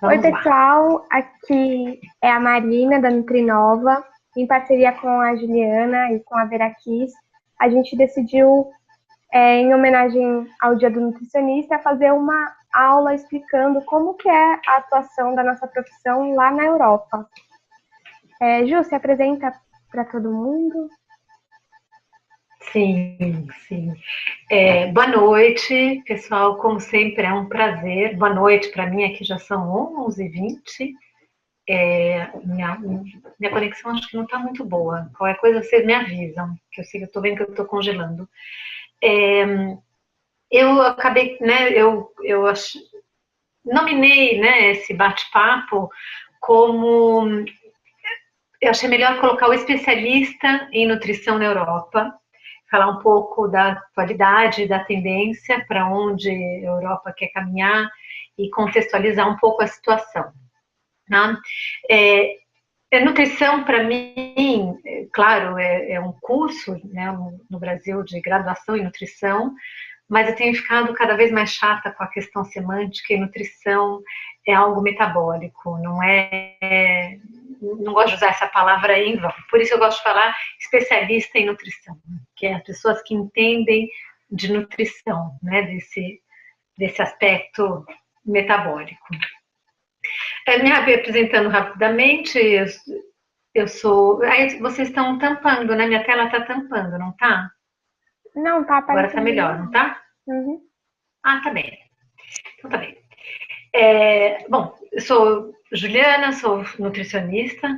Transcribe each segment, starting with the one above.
Oi, Vamos lá. pessoal, aqui é a Marina da Nutrinova, em parceria com a Juliana e com a Veraquis. A gente decidiu, em homenagem ao Dia do Nutricionista, fazer uma aula explicando como que é a atuação da nossa profissão lá na Europa. Ju, se apresenta para todo mundo. Sim, sim. Boa noite, pessoal. Como sempre, é um prazer. Boa noite para mim, aqui já são 11h20. Minha conexão acho que não está muito boa. Qualquer coisa vocês me avisam, que eu estou vendo que eu estou congelando. Eu acabei, né, nominei, né, esse bate-papo como... Eu achei melhor colocar o especialista em nutrição na Europa, falar um pouco da atualidade, da tendência, para onde a Europa quer caminhar e contextualizar um pouco a situação. Né? Nutrição, para mim, claro, é um curso, né, no Brasil de graduação em nutrição, mas eu tenho ficado cada vez mais chata com a questão semântica, e nutrição é algo metabólico, não gosto de usar essa palavra em vão. Por isso eu gosto de falar especialista em nutrição, que é as pessoas que entendem de nutrição, né, desse aspecto metabólico. Me apresentando rapidamente, eu sou... Aí vocês estão tampando, né? Minha tela está tampando, não tá? Não, tá Agora tá aparecendo melhor, não normal. tá? Uhum. Ah, tá bem. Então tá bem. Bom, eu sou Juliana, sou nutricionista,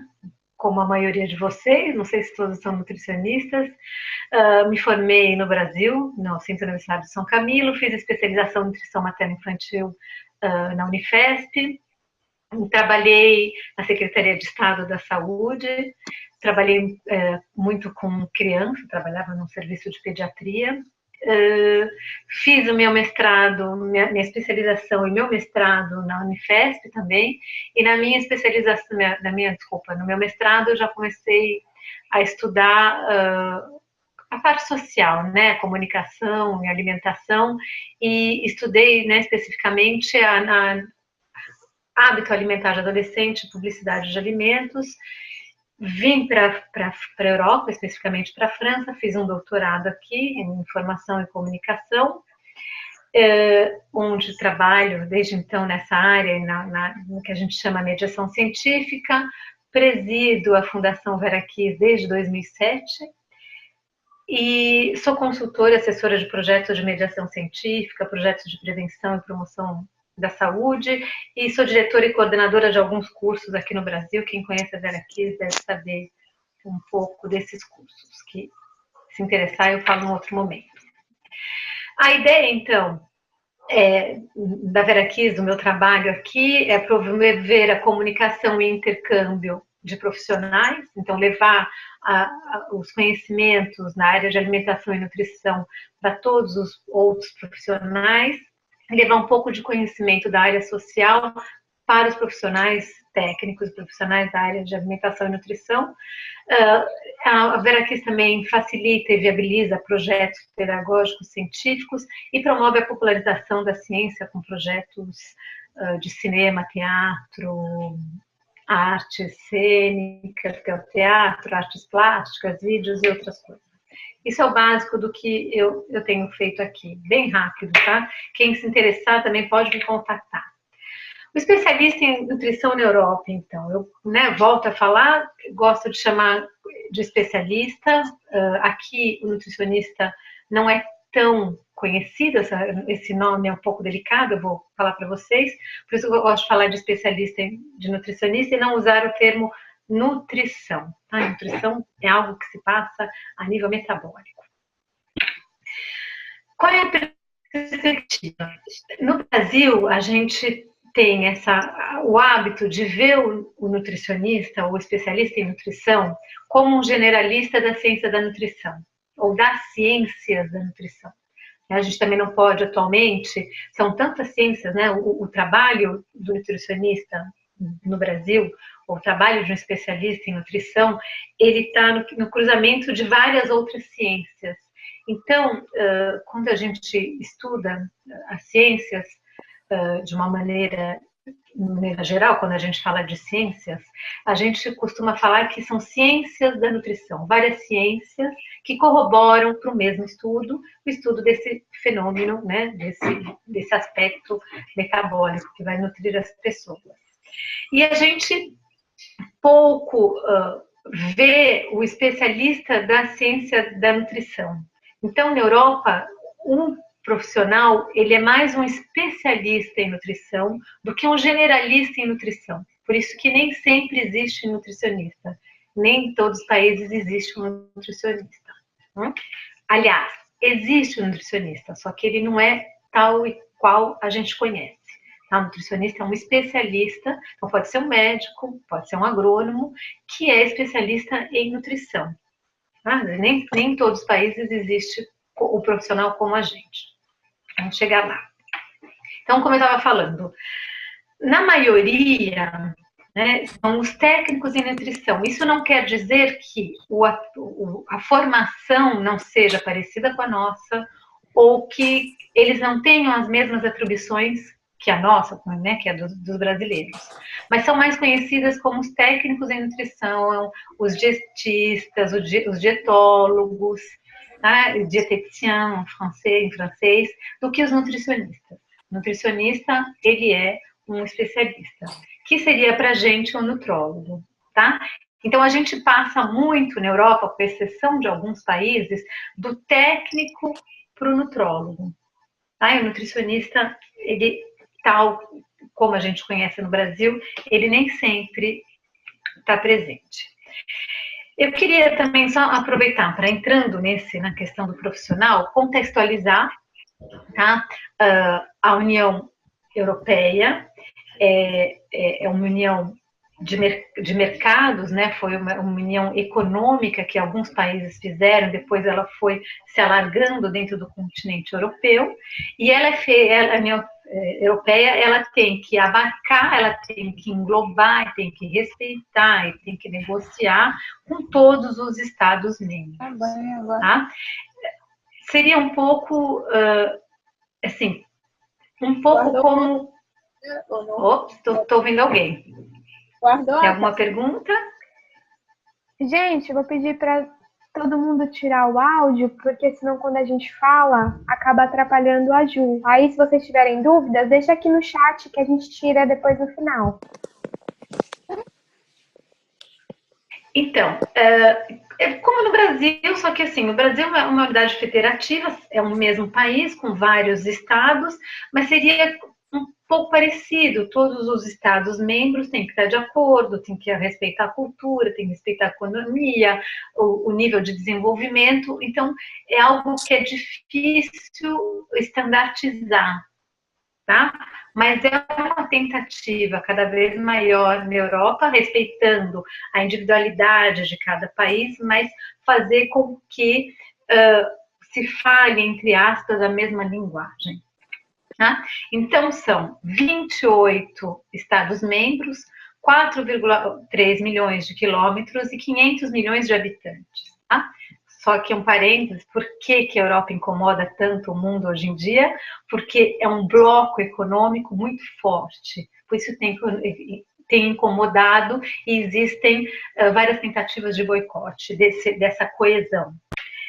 como a maioria de vocês, não sei se todos são nutricionistas. Me formei no Brasil, no Centro Universitário de São Camilo, fiz especialização em nutrição materno-infantil na Unifesp, trabalhei na Secretaria de Estado da Saúde, trabalhei muito com criança, trabalhava num serviço de pediatria, fiz o meu mestrado, minha especialização e meu mestrado na Unifesp também, e na minha especialização, no meu mestrado eu já comecei a estudar a parte social, né, comunicação e alimentação, e estudei, né, especificamente a hábito alimentar de adolescente, publicidade de alimentos. Vim para a Europa, especificamente para a França, fiz um doutorado aqui em informação e comunicação, onde trabalho desde então nessa área, no que a gente chama mediação científica, presido a Fundação Veraquis desde 2007 e sou consultora e assessora de projetos de mediação científica, projetos de prevenção e promoção da saúde, e sou diretora e coordenadora de alguns cursos aqui no Brasil. Quem conhece a Veraquis deve saber um pouco desses cursos, que se interessar eu falo em outro momento. A ideia, então, da Veraquis, do meu trabalho aqui, é promover a comunicação e intercâmbio de profissionais, então levar os conhecimentos na área de alimentação e nutrição para todos os outros profissionais, levar um pouco de conhecimento da área social para os profissionais técnicos, profissionais da área de alimentação e nutrição. A Veraquis também facilita e viabiliza projetos pedagógicos científicos e promove a popularização da ciência com projetos de cinema, teatro, artes cênicas, que é o teatro, artes plásticas, vídeos e outras coisas. Isso é o básico do que eu tenho feito aqui, bem rápido, tá? Quem se interessar também pode me contactar. O especialista em nutrição na Europa, então, eu volto a falar, gosto de chamar de especialista. Aqui o nutricionista não é tão conhecido, esse nome é um pouco delicado, eu vou falar para vocês, por isso eu gosto de falar de especialista de nutricionista e não usar o termo nutrição. Tá? Nutrição é algo que se passa a nível metabólico. Qual é a perspectiva? No Brasil, a gente tem o hábito de ver o nutricionista, o especialista em nutrição, como um generalista da ciência da nutrição, ou das ciências da nutrição. A gente também não pode, atualmente, são tantas ciências, né? O trabalho do nutricionista no Brasil, o trabalho de um especialista em nutrição, ele está no cruzamento de várias outras ciências. Então, quando a gente estuda as ciências de uma maneira maneira geral, quando a gente fala de ciências, a gente costuma falar que são ciências da nutrição, várias ciências que corroboram para o mesmo estudo, o estudo desse fenômeno, né, desse aspecto metabólico que vai nutrir as pessoas. E a gente pouco vê o especialista da ciência da nutrição. Então, na Europa, um profissional, ele é mais um especialista em nutrição do que um generalista em nutrição. Por isso que nem sempre existe nutricionista. Nem em todos os países existe um nutricionista. Aliás, existe um nutricionista, só que ele não é tal e qual a gente conhece. O nutricionista é um especialista, então pode ser um médico, pode ser um agrônomo, que é especialista em nutrição. Nem em todos os países existe o profissional como a gente. Vamos chegar lá. Então, como eu estava falando, na maioria, né, são os técnicos em nutrição. Isso não quer dizer que a formação não seja parecida com a nossa, ou que eles não tenham as mesmas atribuições que a nossa, né, que é dos brasileiros. Mas são mais conhecidas como os técnicos em nutrição, os dietistas, os dietólogos, tá? Diététicien em francês, do que os nutricionistas. O nutricionista, ele é um especialista, que seria para a gente um nutrólogo, tá? Então, a gente passa muito na Europa, com exceção de alguns países, do técnico para o nutrólogo. Tá? E o nutricionista, ele, tal como a gente conhece no Brasil, ele nem sempre está presente. Eu queria também só aproveitar para, entrando na questão do profissional, contextualizar, tá? A União Europeia é uma união de mercados, né? Foi uma união econômica que alguns países fizeram, depois ela foi se alargando dentro do continente europeu, e a União Europeia, ela tem que abarcar, ela tem que englobar, tem que respeitar e tem que negociar com todos os Estados membros. Tá? Seria um pouco, assim, um pouco como... Ops, estou ouvindo alguém. Tem alguma pergunta? Gente, eu vou pedir para todo mundo tirar o áudio, porque senão quando a gente fala, acaba atrapalhando a Ju. Aí, se vocês tiverem dúvidas, deixa aqui no chat que a gente tira depois no final. Então, como no Brasil, só que assim, o Brasil é uma unidade federativa, é um mesmo país com vários estados, mas seria um pouco parecido. Todos os estados membros têm que estar de acordo, têm que respeitar a cultura, têm que respeitar a economia, o nível de desenvolvimento. Então, é algo que é difícil estandartizar, tá? Mas é uma tentativa cada vez maior na Europa, respeitando a individualidade de cada país, mas fazer com que se fale, entre aspas, a mesma linguagem. Tá? Então, são 28 Estados-membros, 4,3 milhões de quilômetros e 500 milhões de habitantes. Tá? Só que um parênteses, por que a Europa incomoda tanto o mundo hoje em dia? Porque é um bloco econômico muito forte, por isso tem incomodado e existem várias tentativas de boicote dessa coesão.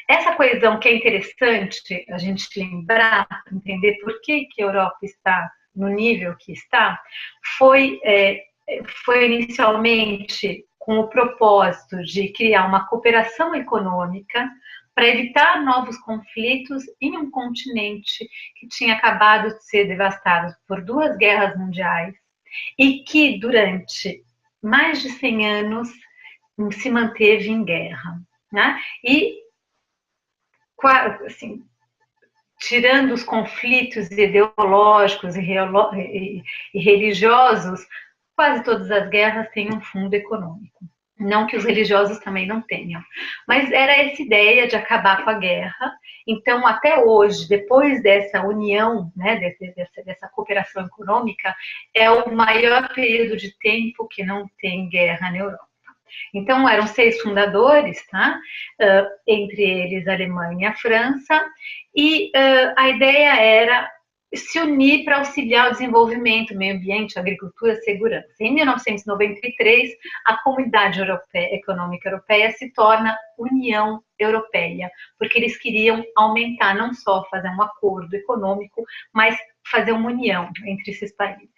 Essa coesão que é interessante a gente lembrar, entender por que a Europa está no nível que está, foi inicialmente com o propósito de criar uma cooperação econômica para evitar novos conflitos em um continente que tinha acabado de ser devastado por 2 guerras mundiais e que durante mais de 100 anos se manteve em guerra, né? E assim, tirando os conflitos ideológicos e religiosos, quase todas as guerras têm um fundo econômico. Não que os religiosos também não tenham. Mas era essa ideia de acabar com a guerra. Então, até hoje, depois dessa união, né, dessa cooperação econômica, é o maior período de tempo que não tem guerra na Europa. Então, eram 6 fundadores, tá? Entre eles a Alemanha e a França, e a ideia era se unir para auxiliar o desenvolvimento, meio ambiente, agricultura, segurança. Em 1993, a Comunidade Econômica Europeia se torna União Europeia, porque eles queriam aumentar, não só fazer um acordo econômico, mas fazer uma união entre esses países.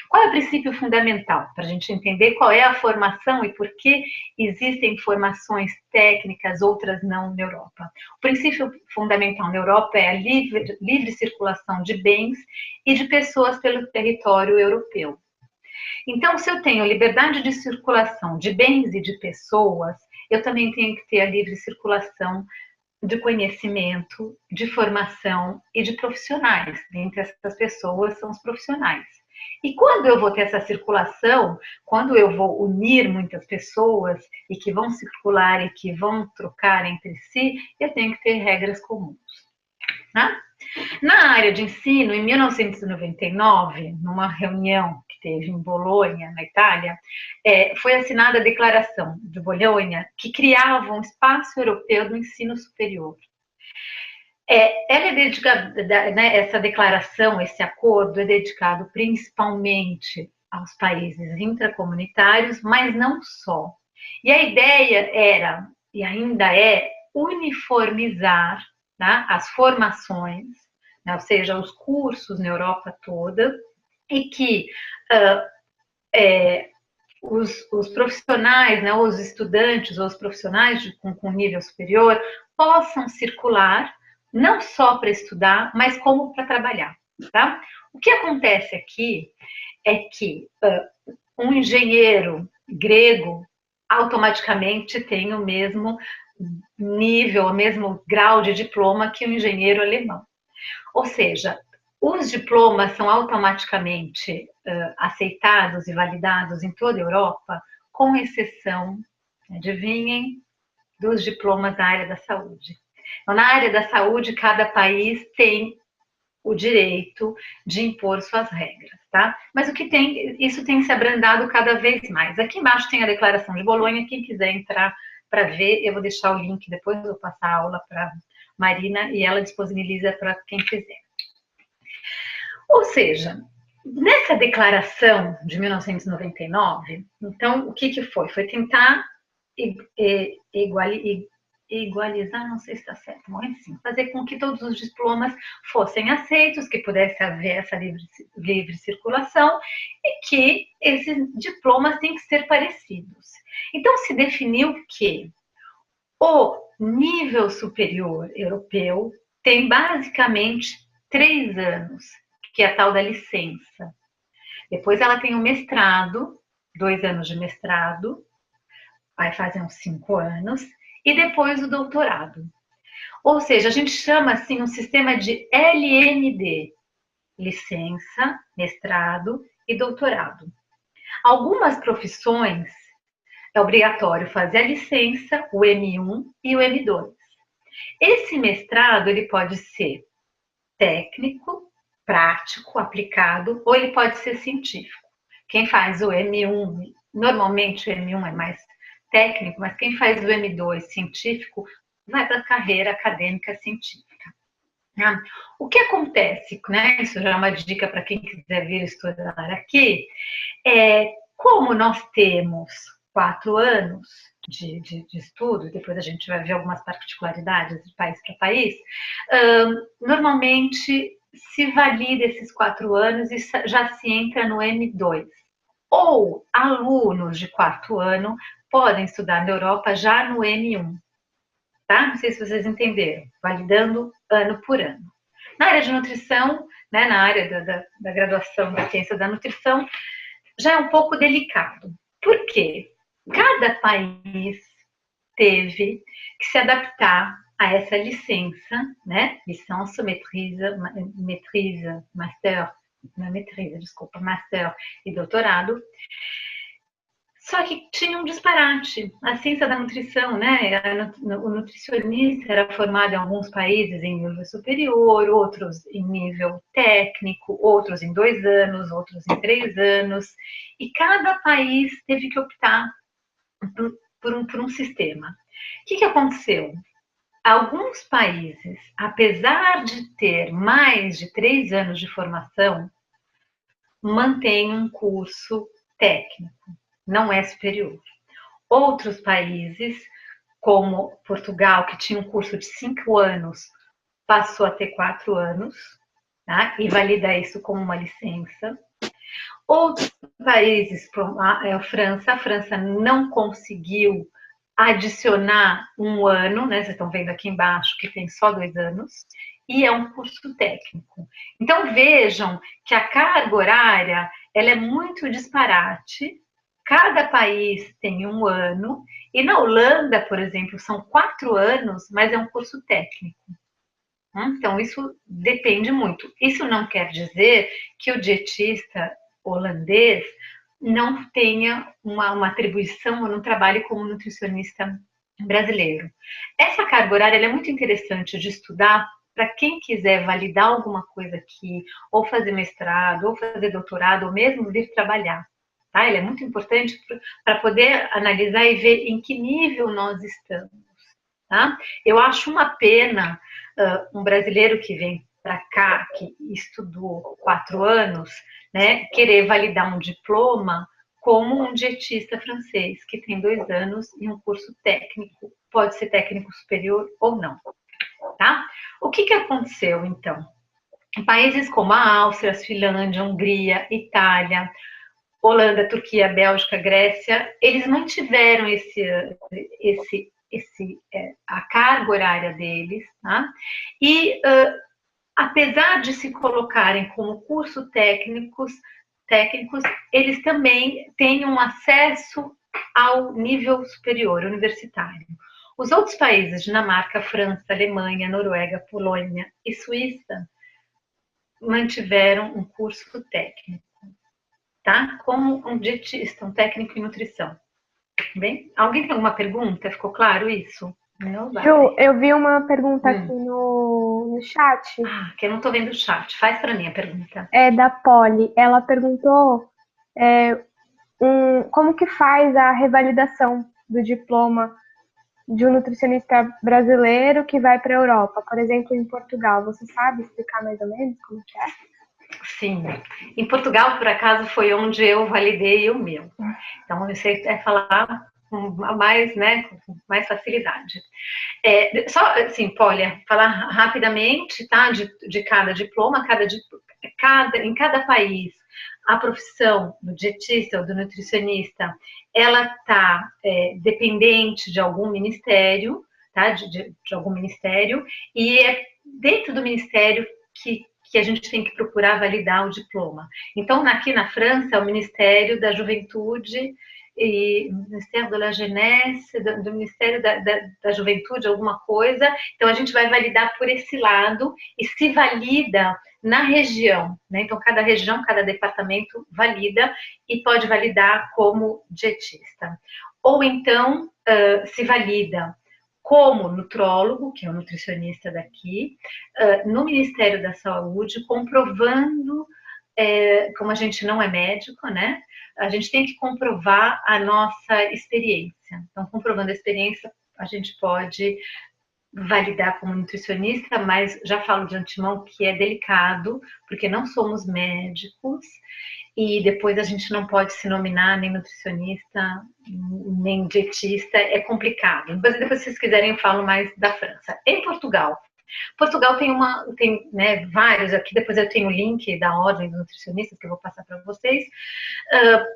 Qual é o princípio fundamental para a gente entender qual é a formação e por que existem formações técnicas, outras não na Europa? O princípio fundamental na Europa é a livre circulação de bens e de pessoas pelo território europeu. Então, se eu tenho liberdade de circulação de bens e de pessoas, eu também tenho que ter a livre circulação de conhecimento, de formação e de profissionais. Dentre essas pessoas são os profissionais. E quando eu vou ter essa circulação, quando eu vou unir muitas pessoas e que vão circular e que vão trocar entre si, eu tenho que ter regras comuns. Né? Na área de ensino, em 1999, numa reunião que teve em Bolonha, na Itália, foi assinada a Declaração de Bolonha, que criava um espaço europeu do ensino superior. Ela é dedicada, né, essa declaração, esse acordo é dedicado principalmente aos países intracomunitários, mas não só. E a ideia era, e ainda é, uniformizar, né, as formações, né, ou seja, os cursos na Europa toda, e que os profissionais, né, os estudantes ou os profissionais com nível superior possam circular, não só para estudar, mas como para trabalhar. Tá? O que acontece aqui é que um engenheiro grego automaticamente tem o mesmo nível, o mesmo grau de diploma que um engenheiro alemão. Ou seja, os diplomas são automaticamente aceitados e validados em toda a Europa, com exceção, adivinhem, dos diplomas da área da saúde. Então, na área da saúde, cada país tem o direito de impor suas regras, tá? Mas o que tem, isso tem se abrandado cada vez mais. Aqui embaixo tem a Declaração de Bolonha, quem quiser entrar para ver, eu vou deixar o link, depois eu vou passar a aula para Marina e ela disponibiliza para quem quiser. Ou seja, nessa declaração de 1999, então, o que foi? Foi tentar igualizar, não sei se está certo, mas sim, fazer com que todos os diplomas fossem aceitos, que pudesse haver essa livre circulação e que esses diplomas têm que ser parecidos. Então, se definiu que o nível superior europeu tem basicamente 3 anos, que é a tal da licença. Depois ela tem o mestrado, 2 anos de mestrado, aí fazem uns 5 anos, e depois o doutorado. Ou seja, a gente chama assim um sistema de LMD, licença, mestrado e doutorado. Algumas profissões é obrigatório fazer a licença, o M1 e o M2. Esse mestrado ele pode ser técnico, prático, aplicado, ou ele pode ser científico. Quem faz o M1, normalmente o M1 é mais técnico, mas quem faz o M2 científico vai para a carreira acadêmica científica. O que acontece, né? Isso já é uma dica para quem quiser vir estudar aqui, como nós temos 4 anos de estudo, depois a gente vai ver algumas particularidades de país para país, normalmente se valida esses 4 anos e já se entra no M2. Ou alunos de 4º ano podem estudar na Europa já no M1, tá? Não sei se vocês entenderam, validando ano por ano. Na área de nutrição, né, na área da graduação da ciência da nutrição, já é um pouco delicado. Por quê? Cada país teve que se adaptar a essa licença, né? Licença, master e doutorado. Só que tinha um disparate. A ciência da nutrição, né? O nutricionista era formado em alguns países em nível superior, outros em nível técnico, outros em 2 anos, outros em 3 anos. E cada país teve que optar por um sistema. O que aconteceu? Alguns países, apesar de ter mais de 3 anos de formação, mantêm um curso técnico, não é superior. Outros países, como Portugal, que tinha um curso de 5 anos, passou a ter 4 anos, tá? E valida isso como uma licença. Outros países, a França não conseguiu adicionar um ano, né? Vocês estão vendo aqui embaixo que tem só 2 anos, e é um curso técnico. Então vejam que a carga horária ela é muito disparate. Cada país tem um ano, e na Holanda, por exemplo, são 4 anos, mas é um curso técnico. Então, isso depende muito. Isso não quer dizer que o dietista holandês não tenha uma atribuição ou não trabalhe como nutricionista brasileiro. Essa carga horária é muito interessante de estudar para quem quiser validar alguma coisa aqui, ou fazer mestrado, ou fazer doutorado, ou mesmo vir trabalhar. Tá? Ele é muito importante para poder analisar e ver em que nível nós estamos. Tá? Eu acho uma pena um brasileiro que vem para cá, que estudou 4 anos, né, querer validar um diploma como um dietista francês, que tem 2 anos e um curso técnico, pode ser técnico superior ou não. Tá? O que aconteceu, então? Em países como a Áustria, a Finlândia, a Hungria, Itália, Holanda, Turquia, Bélgica, Grécia, eles mantiveram a carga horária deles, tá? E apesar de se colocarem como curso técnicos, eles também têm um acesso ao nível superior, universitário. Os outros países, Dinamarca, França, Alemanha, Noruega, Polônia e Suíça, mantiveram um curso técnico, tá? Como um dietista, um técnico em nutrição. Bem, alguém tem alguma pergunta? Ficou claro isso? Não vai. Ju, eu vi uma pergunta aqui no chat. Ah, que eu não estou vendo o chat. Faz para mim a pergunta. É da Polly. Ela perguntou como que faz a revalidação do diploma de um nutricionista brasileiro que vai para a Europa, por exemplo, em Portugal. Você sabe explicar mais ou menos como que é? Sim. Em Portugal, por acaso, foi onde eu validei o meu. Então, eu sei falar com mais, né, com mais facilidade. Só, assim, Pólia, falar rapidamente, tá, de cada diploma, em cada país, a profissão do dietista ou do nutricionista, ela está dependente de algum ministério, tá, de algum ministério, e é dentro do ministério que a gente tem que procurar validar o diploma. Então, aqui na França, é o Ministério da Juventude e Ministério da Jeunesse, do Ministério da Juventude, alguma coisa. Então, a gente vai validar por esse lado e se valida na região, né? Então, cada região, cada departamento valida e pode validar como dietista. Ou então, se valida como nutrólogo, que é o nutricionista daqui, no Ministério da Saúde, comprovando, como a gente não é médico, né? A gente tem que comprovar a nossa experiência. Então, comprovando a experiência, a gente pode validar como nutricionista, mas já falo de antemão que é delicado, porque não somos médicos, e depois a gente não pode se nominar nem nutricionista, nem dietista, é complicado. Depois, se vocês quiserem, eu falo mais da França. Em Portugal tem né, vários, aqui depois eu tenho o link da ordem dos nutricionistas que eu vou passar para vocês.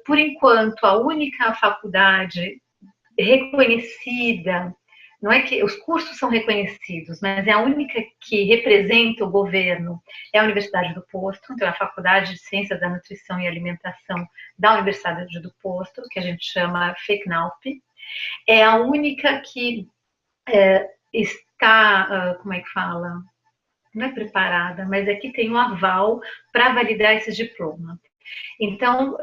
Por enquanto, a única faculdade reconhecida, não é que os cursos são reconhecidos, mas é a única que representa o governo, é a Universidade do Porto, então é a Faculdade de Ciências da Nutrição e Alimentação da Universidade do Porto, que a gente chama FECNAUP, é a única que está, como é que fala? Não é preparada, mas aqui tem um aval para validar esse diploma. Então,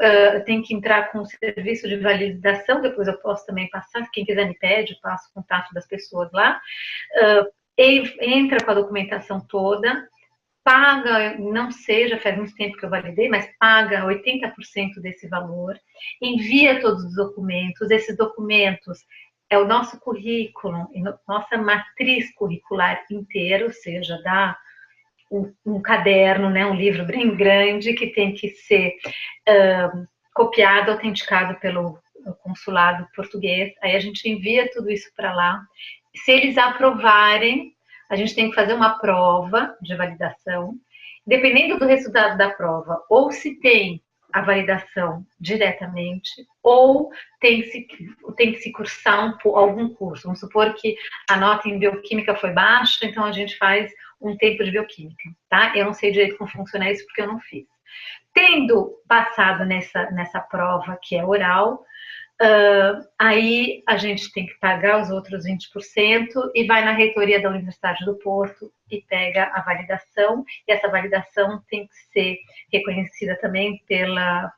tem que entrar com o serviço de validação, depois eu posso também passar, quem quiser me pede, eu passo o contato das pessoas lá, entra com a documentação toda, paga, não sei, já faz muito tempo que eu validei, mas paga 80% desse valor, envia todos os documentos, esses documentos é o nosso currículo, nossa matriz curricular inteira, ou seja, dá um caderno, né, um livro bem grande que tem que ser copiado, autenticado pelo consulado português. Aí a gente envia tudo isso para lá. Se eles aprovarem, a gente tem que fazer uma prova de validação. Dependendo do resultado da prova, ou se tem a validação diretamente, ou tem que se cursar algum curso. Vamos supor que a nota em bioquímica foi baixa, então a gente faz um tempo de bioquímica, tá? Eu não sei direito como funciona isso, porque eu não fiz. Tendo passado nessa prova, que é oral, aí a gente tem que pagar os outros 20% e vai na reitoria da Universidade do Porto e pega a validação, e essa validação tem que ser reconhecida também pela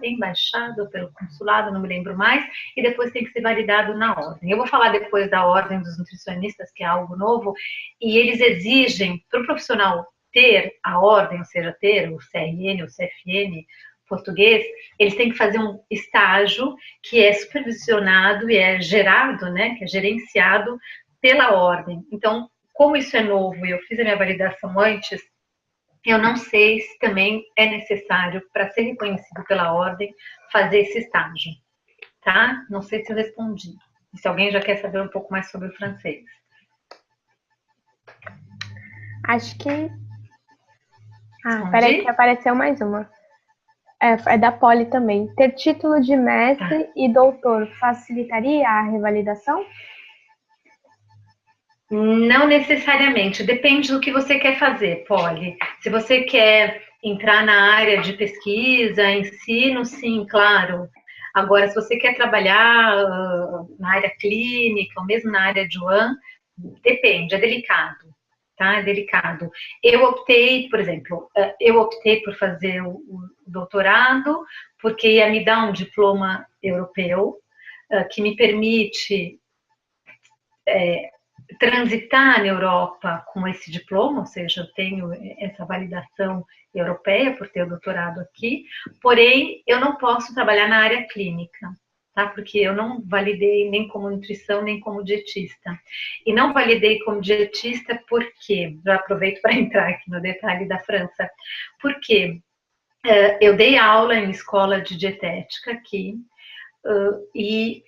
embaixada ou pelo consulado, não me lembro mais, e depois tem que ser validado na ordem. Eu vou falar depois da ordem dos nutricionistas, que é algo novo, e eles exigem para o profissional ter a ordem, ou seja, ter o CRN, o CFN português, eles têm que fazer um estágio que é supervisionado e é gerado, né, que é gerenciado pela ordem. Então, como isso é novo e eu fiz a minha validação antes, eu não sei se também é necessário, para ser reconhecido pela ordem, fazer esse estágio, tá? Não sei se eu respondi. Se alguém já quer saber um pouco mais sobre o francês. Acho que... peraí que apareceu mais uma. É da Poli também. Ter título de mestre e doutor facilitaria a revalidação? Não necessariamente, depende do que você quer fazer, Poli. Se você quer entrar na área de pesquisa, ensino, sim, claro. Agora, se você quer trabalhar na área clínica, ou mesmo na área de UAN, depende, é delicado, tá? É delicado. Eu optei, por exemplo, por fazer o doutorado, porque ia me dar um diploma europeu, que me permite transitar na Europa com esse diploma, ou seja, eu tenho essa validação europeia por ter o doutorado aqui, porém eu não posso trabalhar na área clínica, tá? Porque eu não validei nem como nutrição, nem como dietista. E não validei como dietista porque, já aproveito para entrar aqui no detalhe da França, porque eu dei aula em escola de dietética aqui, e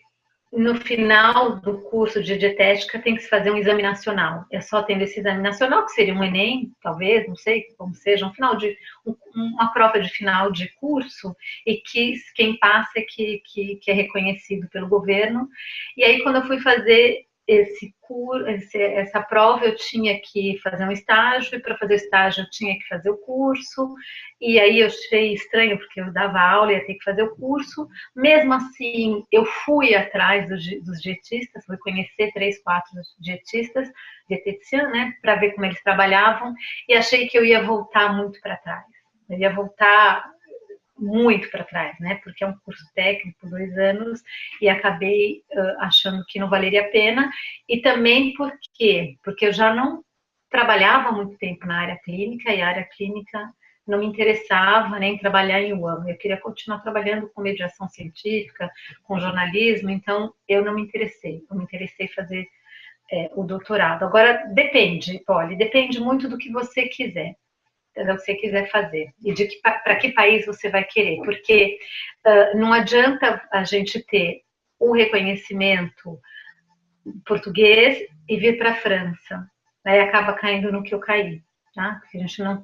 no final do curso de dietética tem que se fazer um exame nacional. É só tendo esse exame nacional, que seria um Enem, talvez, não sei como seja, uma prova de final de curso, e que quem passa é que é reconhecido pelo governo. E aí, quando eu fui fazer essa prova, eu tinha que fazer um estágio, e para fazer o estágio eu tinha que fazer o curso, e aí eu achei estranho, porque eu dava aula e ia ter que fazer o curso. Mesmo assim, eu fui atrás dos dietistas, fui conhecer 3, 4 dietistas, dietician, né, para ver como eles trabalhavam, e achei que eu ia voltar muito para trás. Eu ia voltar muito para trás, né, porque é um curso técnico, 2 anos, e acabei achando que não valeria a pena, e também porque eu já não trabalhava muito tempo na área clínica, e a área clínica não me interessava nem trabalhar em UAM. Eu queria continuar trabalhando com mediação científica, com jornalismo, então eu não me interessei. Eu me interessei em fazer o doutorado. Agora, depende, Poli, depende muito do que você quiser, do que você quiser fazer e para que país você vai querer, porque não adianta a gente ter o reconhecimento português e vir para a França. Aí acaba caindo no que eu caí. Tá? Porque a gente não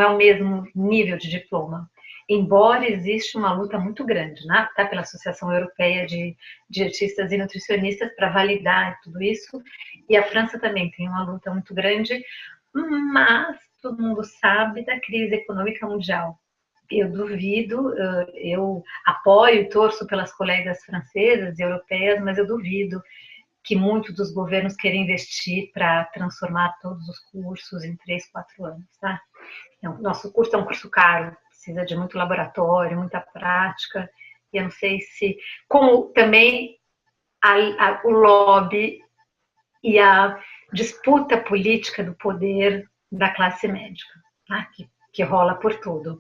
é o mesmo nível de diploma. Embora exista uma luta muito grande, né? Tá? Pela Associação Europeia de Dietistas e Nutricionistas para validar tudo isso, e a França também tem uma luta muito grande, mas todo mundo sabe da crise econômica mundial. Eu duvido, eu apoio e torço pelas colegas francesas e europeias, mas eu duvido que muitos dos governos querem investir para transformar todos os cursos em 3, 4 anos, tá? Nosso curso é um curso caro, precisa de muito laboratório, muita prática, e eu não sei se... Como também o lobby e a disputa política do poder da classe médica, tá? que rola por tudo.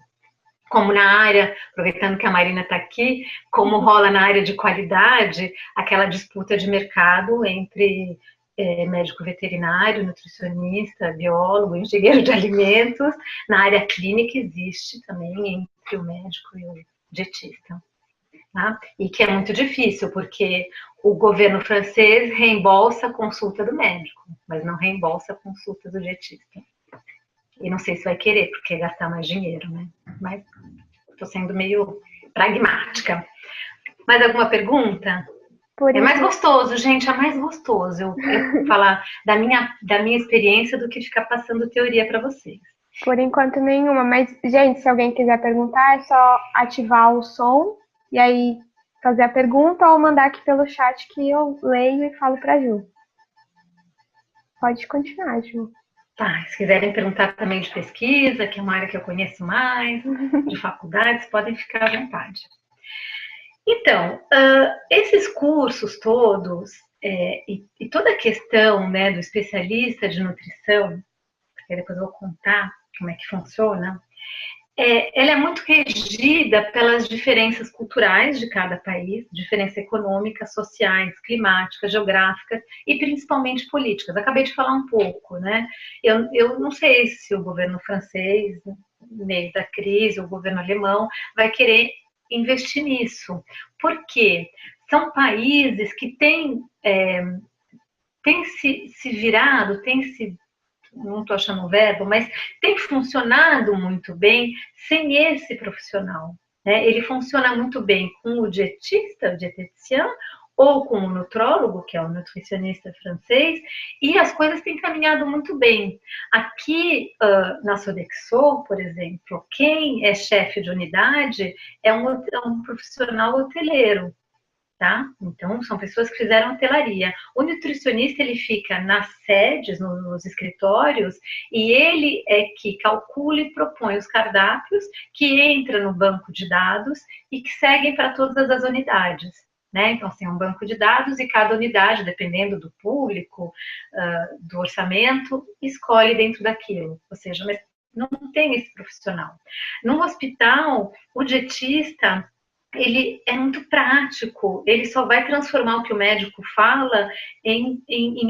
como na área, aproveitando que a Marina está aqui, como rola na área de qualidade, aquela disputa de mercado entre médico veterinário, nutricionista, biólogo, engenheiro de alimentos. Na área clínica existe também entre o médico e o dietista. Tá? E que é muito difícil, porque o governo francês reembolsa a consulta do médico, mas não reembolsa a consulta do dietista. E não sei se vai querer, porque é gastar mais dinheiro, né? Mas estou sendo meio pragmática. Mais alguma pergunta? É mais gostoso, gente, é mais gostoso eu falar da minha experiência do que ficar passando teoria para vocês. Por enquanto nenhuma, mas, gente, se alguém quiser perguntar, é só ativar o som e aí fazer a pergunta ou mandar aqui pelo chat que eu leio e falo para a Ju. Pode continuar, Ju. Tá, se quiserem perguntar também de pesquisa, que é uma área que eu conheço mais, de faculdades, podem ficar à vontade. Então, esses cursos todos e toda a questão, né, do especialista de nutrição, que depois eu vou contar como é que funciona, ela é muito regida pelas diferenças culturais de cada país, diferenças econômicas, sociais, climáticas, geográficas e principalmente políticas. Acabei de falar um pouco, né? Eu não sei se o governo francês, no meio da crise, o governo alemão, vai querer investir nisso. Por quê? São países que têm se virado, não estou achando um verbo, mas tem funcionado muito bem sem esse profissional. Né? Ele funciona muito bem com o dietista, o dietician, ou com o nutrólogo, que é o nutricionista francês, e as coisas têm caminhado muito bem. Aqui na Sodexo, por exemplo, quem é chefe de unidade é um profissional hoteleiro. Tá? Então, são pessoas que fizeram hotelaria. O nutricionista, ele fica nas sedes, nos escritórios, e ele é que calcula e propõe os cardápios que entra no banco de dados e que seguem para todas as unidades. Né? Então, assim, é um banco de dados e cada unidade, dependendo do público, do orçamento, escolhe dentro daquilo. Ou seja, mas não tem esse profissional. No hospital, o dietista ele é muito prático, ele só vai transformar o que o médico fala em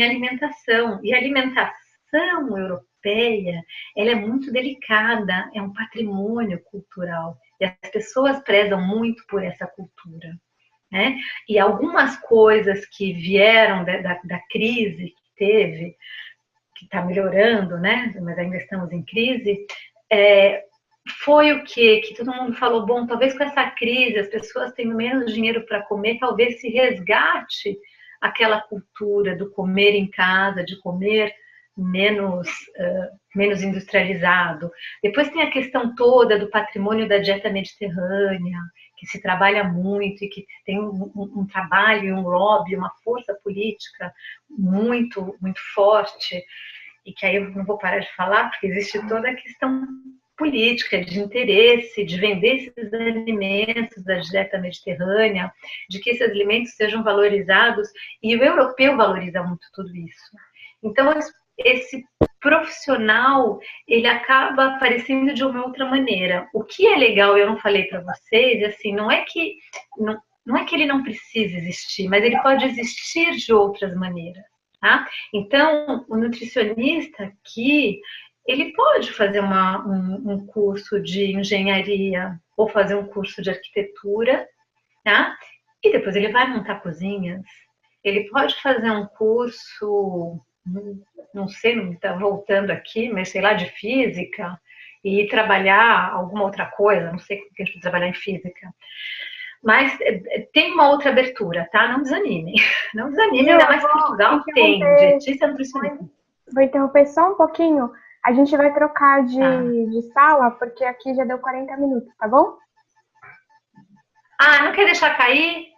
alimentação. E a alimentação europeia, ela é muito delicada, é um patrimônio cultural. E as pessoas prezam muito por essa cultura. Né? E algumas coisas que vieram da crise que teve, que está melhorando, né? Mas ainda estamos em crise, foi o quê? Que todo mundo falou, bom, talvez com essa crise as pessoas tendo menos dinheiro para comer, talvez se resgate aquela cultura do comer em casa, de comer menos industrializado. Depois tem a questão toda do patrimônio da dieta mediterrânea, que se trabalha muito e que tem um trabalho, um lobby, uma força política muito, muito forte, e que aí eu não vou parar de falar, porque existe toda a questão política, de interesse, de vender esses alimentos da dieta mediterrânea, de que esses alimentos sejam valorizados, e o europeu valoriza muito tudo isso. Então, esse profissional, ele acaba aparecendo de uma outra maneira. O que é legal, eu não falei para vocês, assim, não é que ele não precisa existir, mas ele pode existir de outras maneiras. Tá? Então, o nutricionista aqui, ele pode fazer um curso de engenharia ou fazer um curso de arquitetura, tá? E depois ele vai montar cozinhas. Ele pode fazer um curso, não sei, não está voltando aqui, mas sei lá, de física e trabalhar alguma outra coisa, não sei o que a gente pode trabalhar em física. Mas tem uma outra abertura, tá? Não desanimem. Não desanimem, ainda mais que Portugal tem dietista nutricionista. Vou interromper só um pouquinho. A gente vai trocar de sala, porque aqui já deu 40 minutos, tá bom? Ah, não quer deixar cair?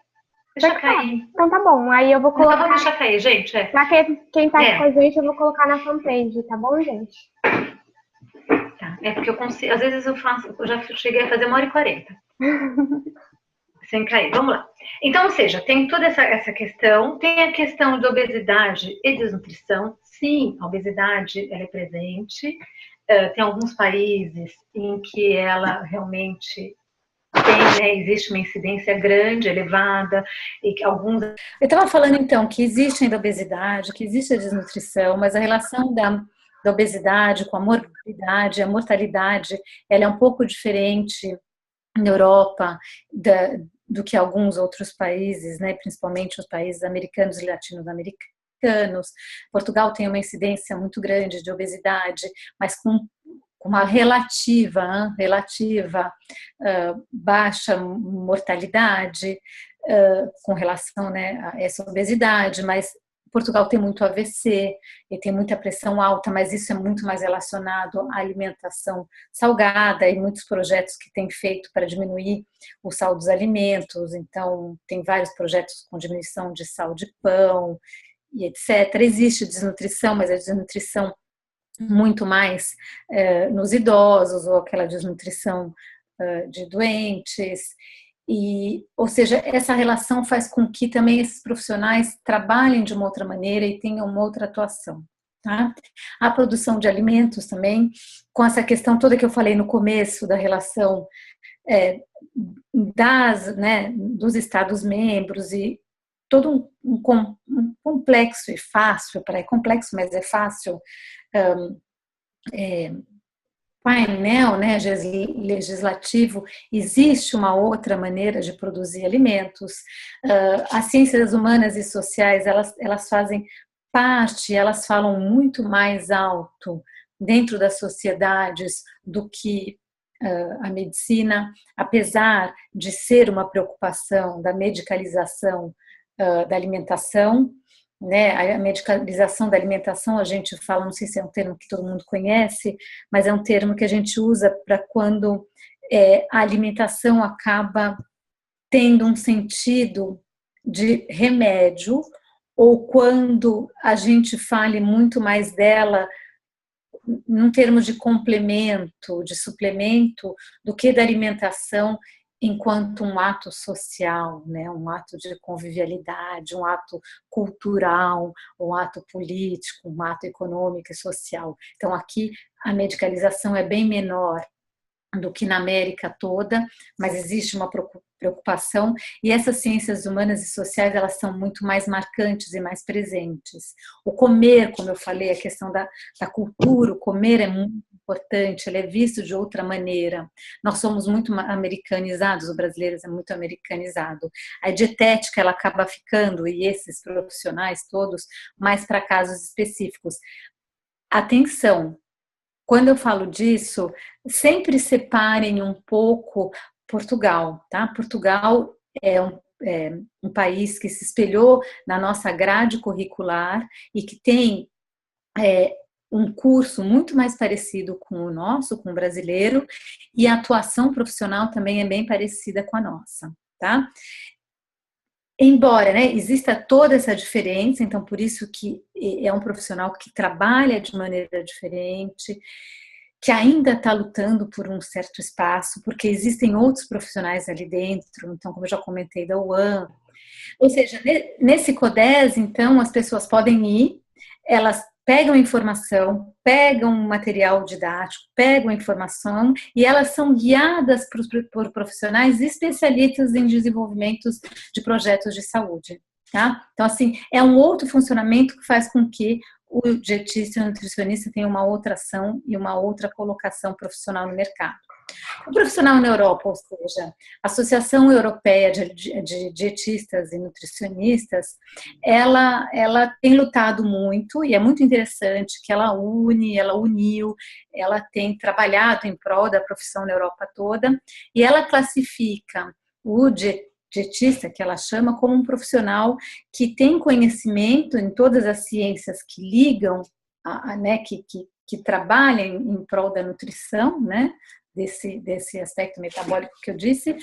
Deixa cair. Então tá bom, aí eu vou colocar... Então vamos deixar cair, gente. Pra quem tá aqui com a gente, eu vou colocar na fanpage, tá bom, gente? Tá, porque eu consigo... Às vezes eu já cheguei a fazer 1h40. sem cair. Vamos lá. Então, ou seja, tem toda essa questão, tem a questão de obesidade e desnutrição. Sim, a obesidade ela é presente. Tem alguns países em que ela realmente tem, né, existe uma incidência grande, elevada, e que alguns... Eu estava falando, então, que existe ainda a obesidade, que existe a desnutrição, mas a relação da obesidade com a morbidade, a mortalidade, ela é um pouco diferente na Europa do que alguns outros países, né, principalmente os países americanos e latino-americanos. Portugal tem uma incidência muito grande de obesidade, mas com uma relativa baixa mortalidade com relação, né, a essa obesidade, mas Portugal tem muito AVC e tem muita pressão alta, mas isso é muito mais relacionado à alimentação salgada e muitos projetos que têm feito para diminuir o sal dos alimentos. Então, tem vários projetos com diminuição de sal de pão e etc. Existe desnutrição, mas a desnutrição muito mais nos idosos ou aquela desnutrição de doentes. Ou seja, essa relação faz com que também esses profissionais trabalhem de uma outra maneira e tenham uma outra atuação. Tá? A produção de alimentos também, com essa questão toda que eu falei no começo da relação dos Estados-membros e todo um complexo e fácil, é complexo, mas é fácil, painel, né, legislativo, existe uma outra maneira de produzir alimentos. As ciências humanas e sociais, elas fazem parte, elas falam muito mais alto dentro das sociedades do que a medicina, apesar de ser uma preocupação da medicalização da alimentação, né? A medicalização da alimentação, a gente fala, não sei se é um termo que todo mundo conhece, mas é um termo que a gente usa para quando a alimentação acaba tendo um sentido de remédio, ou quando a gente fale muito mais dela num termo de complemento, de suplemento, do que da alimentação enquanto um ato social, né? Um ato de convivialidade, um ato cultural, um ato político, um ato econômico e social. Então, aqui a medicalização é bem menor do que na América toda, mas existe uma preocupação, e essas ciências humanas e sociais, elas são muito mais marcantes e mais presentes. O comer, como eu falei, a questão da cultura, o comer é muito importante, ele é visto de outra maneira. Nós somos muito americanizados, o brasileiro é muito americanizado. A dietética, ela acaba ficando, e esses profissionais todos, mais para casos específicos. Atenção! Quando eu falo disso, sempre separem um pouco Portugal, tá? Portugal é um país que se espelhou na nossa grade curricular e que tem um curso muito mais parecido com o nosso, com o brasileiro, e a atuação profissional também é bem parecida com a nossa, tá? Embora, né, exista toda essa diferença, então por isso que é um profissional que trabalha de maneira diferente, que ainda está lutando por um certo espaço, porque existem outros profissionais ali dentro, então como eu já comentei da UAM, ou seja, nesse CODES, então as pessoas podem ir, elas pegam informação, pegam material didático, pegam informação e elas são guiadas por profissionais especialistas em desenvolvimento de projetos de saúde, tá? Então, assim, é um outro funcionamento que faz com que o dietista e o nutricionista tenham uma outra ação e uma outra colocação profissional no mercado. O profissional na Europa, ou seja, a Associação Europeia de Dietistas e Nutricionistas, ela tem lutado muito, e é muito interessante que ela uniu, ela tem trabalhado em prol da profissão na Europa toda, e ela classifica o dietista, que ela chama, como um profissional que tem conhecimento em todas as ciências que ligam, né, que trabalham em prol da nutrição, né, desse aspecto metabólico que eu disse,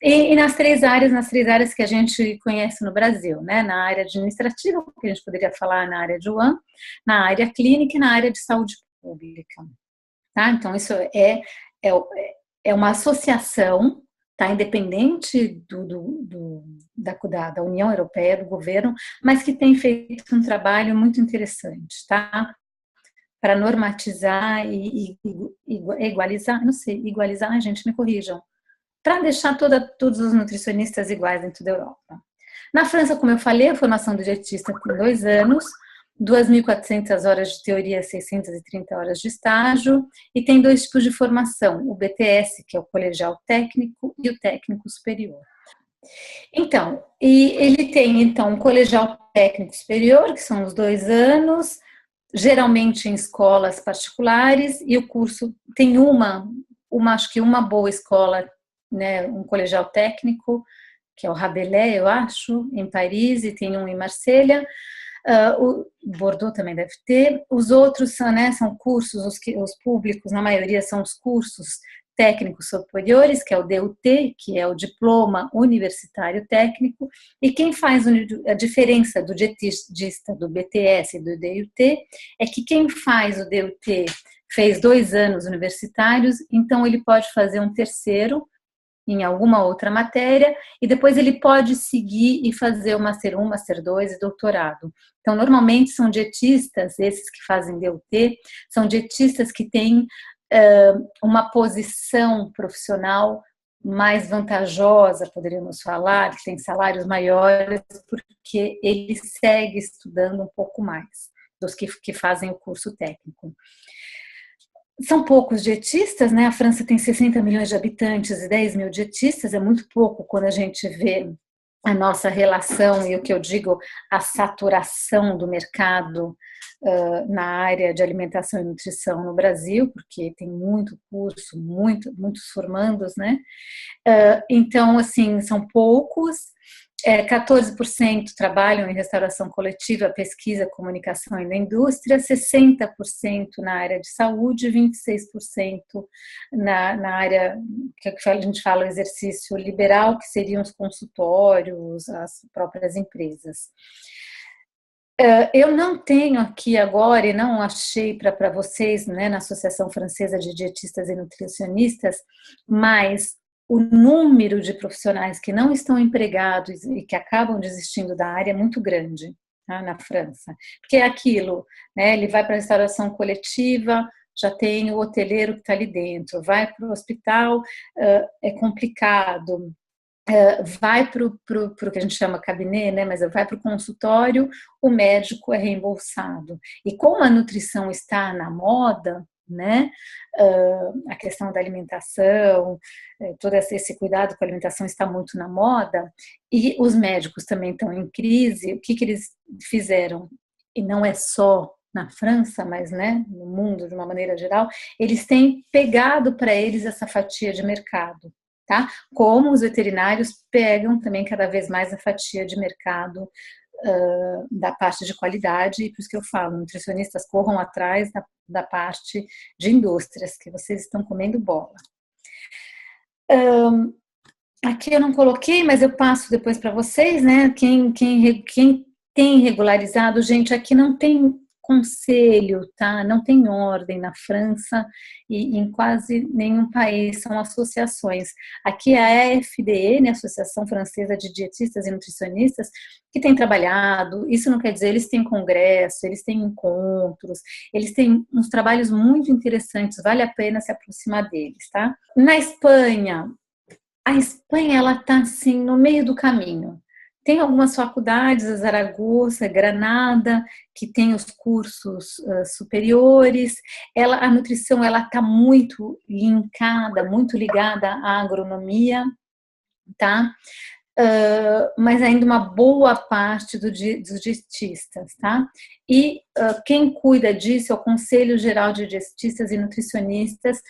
e nas três áreas que a gente conhece no Brasil, né? Na área administrativa, que a gente poderia falar na área de UAM, na área clínica e na área de saúde pública. Tá? Então, isso é uma associação tá? Independente da União Europeia, do governo, mas que tem feito um trabalho muito interessante, tá? Para normatizar e igualizar, não sei, igualizar, gente, me corrijam, para deixar todos os nutricionistas iguais em toda a Europa. Na França, como eu falei, a formação do dietista tem 2 anos, 2.400 horas de teoria, 630 horas de estágio, e tem 2 tipos de formação, o BTS, que é o colegial técnico, e o técnico superior. Então, e ele tem então um colegial técnico superior, que são os 2 anos, geralmente em escolas particulares, e o curso tem acho que uma boa escola, né, um colegial técnico, que é o Rabelais, eu acho, em Paris, e tem um em Marselha. O Bordeaux também deve ter. Os outros são, né, são cursos, os públicos, na maioria, são os cursos técnicos superiores, que é o DUT, que é o Diploma Universitário Técnico, e quem faz a diferença do dietista do BTS e do DUT é que quem faz o DUT fez 2 anos universitários, então ele pode fazer um terceiro em alguma outra matéria, e depois ele pode seguir e fazer o Master 1, Master 2 e doutorado. Então, normalmente são dietistas, esses que fazem DUT, são dietistas que têm uma posição profissional mais vantajosa, poderíamos falar, que tem salários maiores, porque ele segue estudando um pouco mais dos que fazem o curso técnico. São poucos dietistas, né? A França tem 60 milhões de habitantes e 10 mil dietistas, é muito pouco quando a gente vê a nossa relação e o que eu digo, a saturação do mercado na área de alimentação e nutrição no Brasil, porque tem muito curso, muitos formandos, né? Então, assim, são poucos. 14% trabalham em restauração coletiva, pesquisa, comunicação e na indústria, 60% na área de saúde, 26% na área que a gente fala exercício liberal, que seriam os consultórios, as próprias empresas. Eu não tenho aqui agora, e não achei para vocês, né, na Associação Francesa de Dietistas e Nutricionistas, mas o número de profissionais que não estão empregados e que acabam desistindo da área é muito grande, tá, na França. Porque é aquilo, né, ele vai para a restauração coletiva, já tem o hoteleiro que está ali dentro, vai para o hospital, é complicado, vai para o que a gente chama cabinet, né, mas vai para o consultório, o médico é reembolsado. E como a nutrição está na moda, né, a questão da alimentação, todo esse cuidado com a alimentação está muito na moda, e os médicos também estão em crise. O que eles fizeram? E não é só na França, mas, né, no mundo de uma maneira geral, eles têm pegado para eles essa fatia de mercado, tá? Como os veterinários pegam também cada vez mais a fatia de mercado da parte de qualidade, e por isso que eu falo, nutricionistas corram atrás da parte de indústrias, que vocês estão comendo bola. Aqui eu não coloquei, mas eu passo depois para vocês, né? Quem tem regularizado, gente, aqui não tem conselho, tá? Não tem ordem na França e em quase nenhum país, são associações. Aqui é a AFDE, né, Associação Francesa de Dietistas e Nutricionistas, que tem trabalhado. Isso não quer dizer, eles têm congresso, eles têm encontros, eles têm uns trabalhos muito interessantes, vale a pena se aproximar deles, tá? Na Espanha, a Espanha, ela tá assim no meio do caminho. Tem algumas faculdades, a Zaragoza, Granada, que tem os cursos superiores. A nutrição ela está muito linkada, muito ligada à agronomia, tá? Mas ainda uma boa parte dos dietistas, tá? E quem cuida disso é o Conselho Geral de Dietistas e Nutricionistas.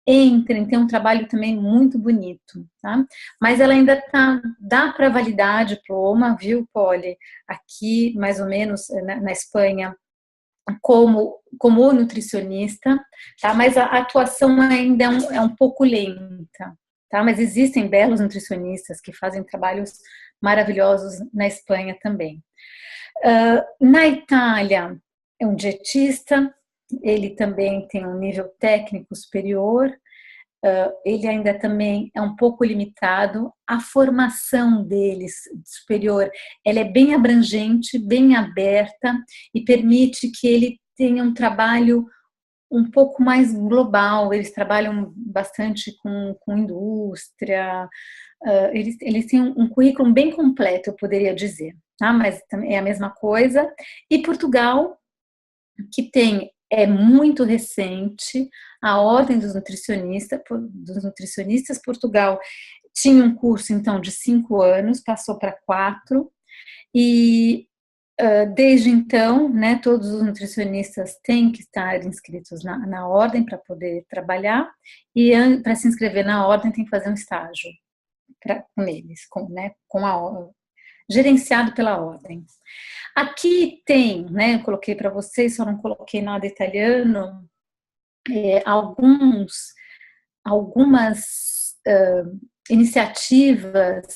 Tem um trabalho também muito bonito, tá? Mas ela ainda dá para validar diploma, viu, Polly? Aqui, mais ou menos, na Espanha, como nutricionista, tá? Mas a atuação ainda é um pouco lenta, tá? Mas existem belos nutricionistas que fazem trabalhos maravilhosos na Espanha também. Na Itália, é um dietista, ele também tem um nível técnico superior, ele ainda também é um pouco limitado. A formação deles superior, ela é bem abrangente, bem aberta e permite que ele tenha um trabalho um pouco mais global. Eles trabalham bastante com indústria, eles têm um currículo bem completo, eu poderia dizer, tá? Mas é a mesma coisa. E Portugal, que é muito recente, a Ordem dos Nutricionistas. Portugal tinha um curso, então, de 5 anos, passou para 4, e desde então, né, todos os nutricionistas têm que estar inscritos na ordem para poder trabalhar, e para se inscrever na ordem tem que fazer um estágio com eles, gerenciado pela ordem. Aqui tem, né, eu coloquei para vocês, só não coloquei nada italiano, algumas iniciativas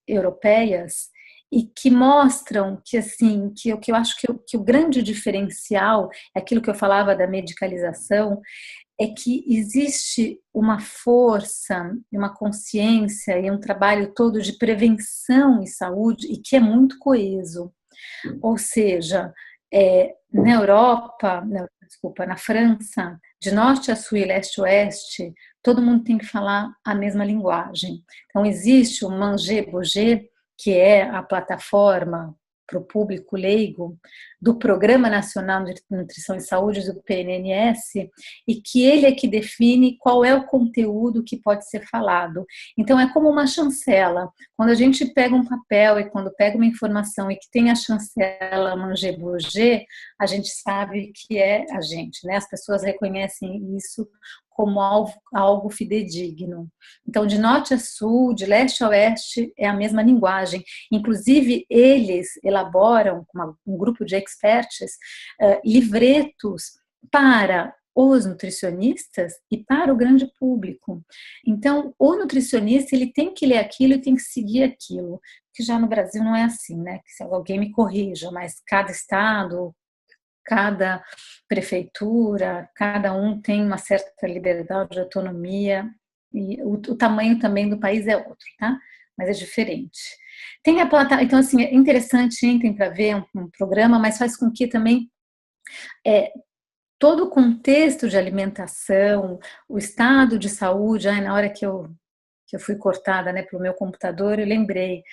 europeias e que mostram que, assim, que eu acho que o grande diferencial, é aquilo que eu falava da medicalização, é que existe uma força, uma consciência e um trabalho todo de prevenção e saúde e que é muito coeso. Ou seja, na Europa, na França, de norte a sul e leste a oeste, todo mundo tem que falar a mesma linguagem. Então, existe o Manger Boger, que é a plataforma para o público leigo do Programa Nacional de Nutrição e Saúde, do PNNS, e que ele é que define qual é o conteúdo que pode ser falado. Então, é como uma chancela. Quando a gente pega um papel e quando pega uma informação e que tem a chancela Manger Boger, a gente sabe que é a gente, né? As pessoas reconhecem isso como algo fidedigno. Então, de norte a sul, de leste a oeste, é a mesma linguagem. Inclusive, eles elaboram, com um grupo de experts, livretos para os nutricionistas e para o grande público. Então, o nutricionista, ele tem que ler aquilo e tem que seguir aquilo, que já no Brasil não é assim, né? Que se alguém me corrija, mas cada estado, cada prefeitura, cada um tem uma certa liberdade de autonomia e o tamanho também do país é outro, tá? Mas é diferente. Tem a plataforma, então assim, é interessante, entrem para ver um programa, mas faz com que também todo o contexto de alimentação, o estado de saúde, na hora que eu fui cortada, né, pelo meu computador, eu lembrei,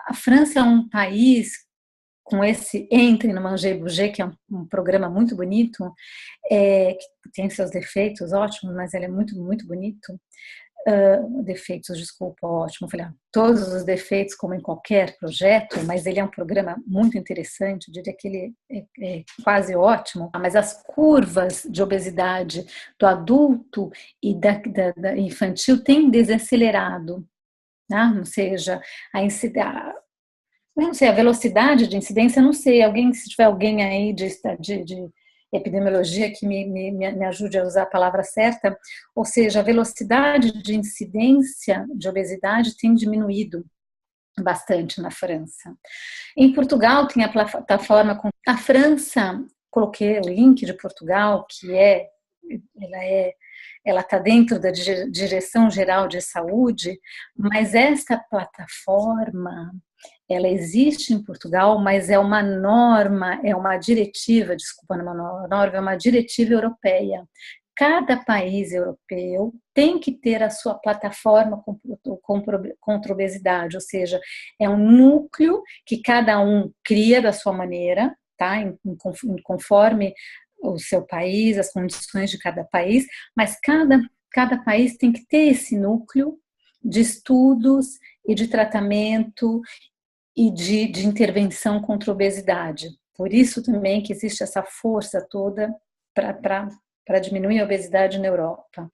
a França é um país com esse Entre no Manger Boger, que é um programa muito bonito, que tem seus defeitos ótimos, mas ele é muito, muito bonito. Defeitos, desculpa, ótimo. Falei, todos os defeitos, como em qualquer projeto, mas ele é um programa muito interessante, eu diria que ele é quase ótimo. Mas as curvas de obesidade do adulto e da infantil têm desacelerado, né? Ou seja, não sei, a velocidade de incidência, não sei. Se tiver alguém aí de epidemiologia que me ajude a usar a palavra certa, ou seja, a velocidade de incidência de obesidade tem diminuído bastante na França. Em Portugal tem a plataforma com a França, coloquei o link de Portugal, que ela está dentro da Direção Geral de Saúde, mas esta plataforma, ela existe em Portugal, mas é uma norma, é uma diretiva, desculpa, não é uma norma, é uma diretiva europeia. Cada país europeu tem que ter a sua plataforma contra a obesidade, ou seja, é um núcleo que cada um cria da sua maneira, tá? Conforme o seu país, as condições de cada país, mas cada país tem que ter esse núcleo de estudos e de tratamento e de intervenção contra a obesidade. Por isso também que existe essa força toda para diminuir a obesidade na Europa.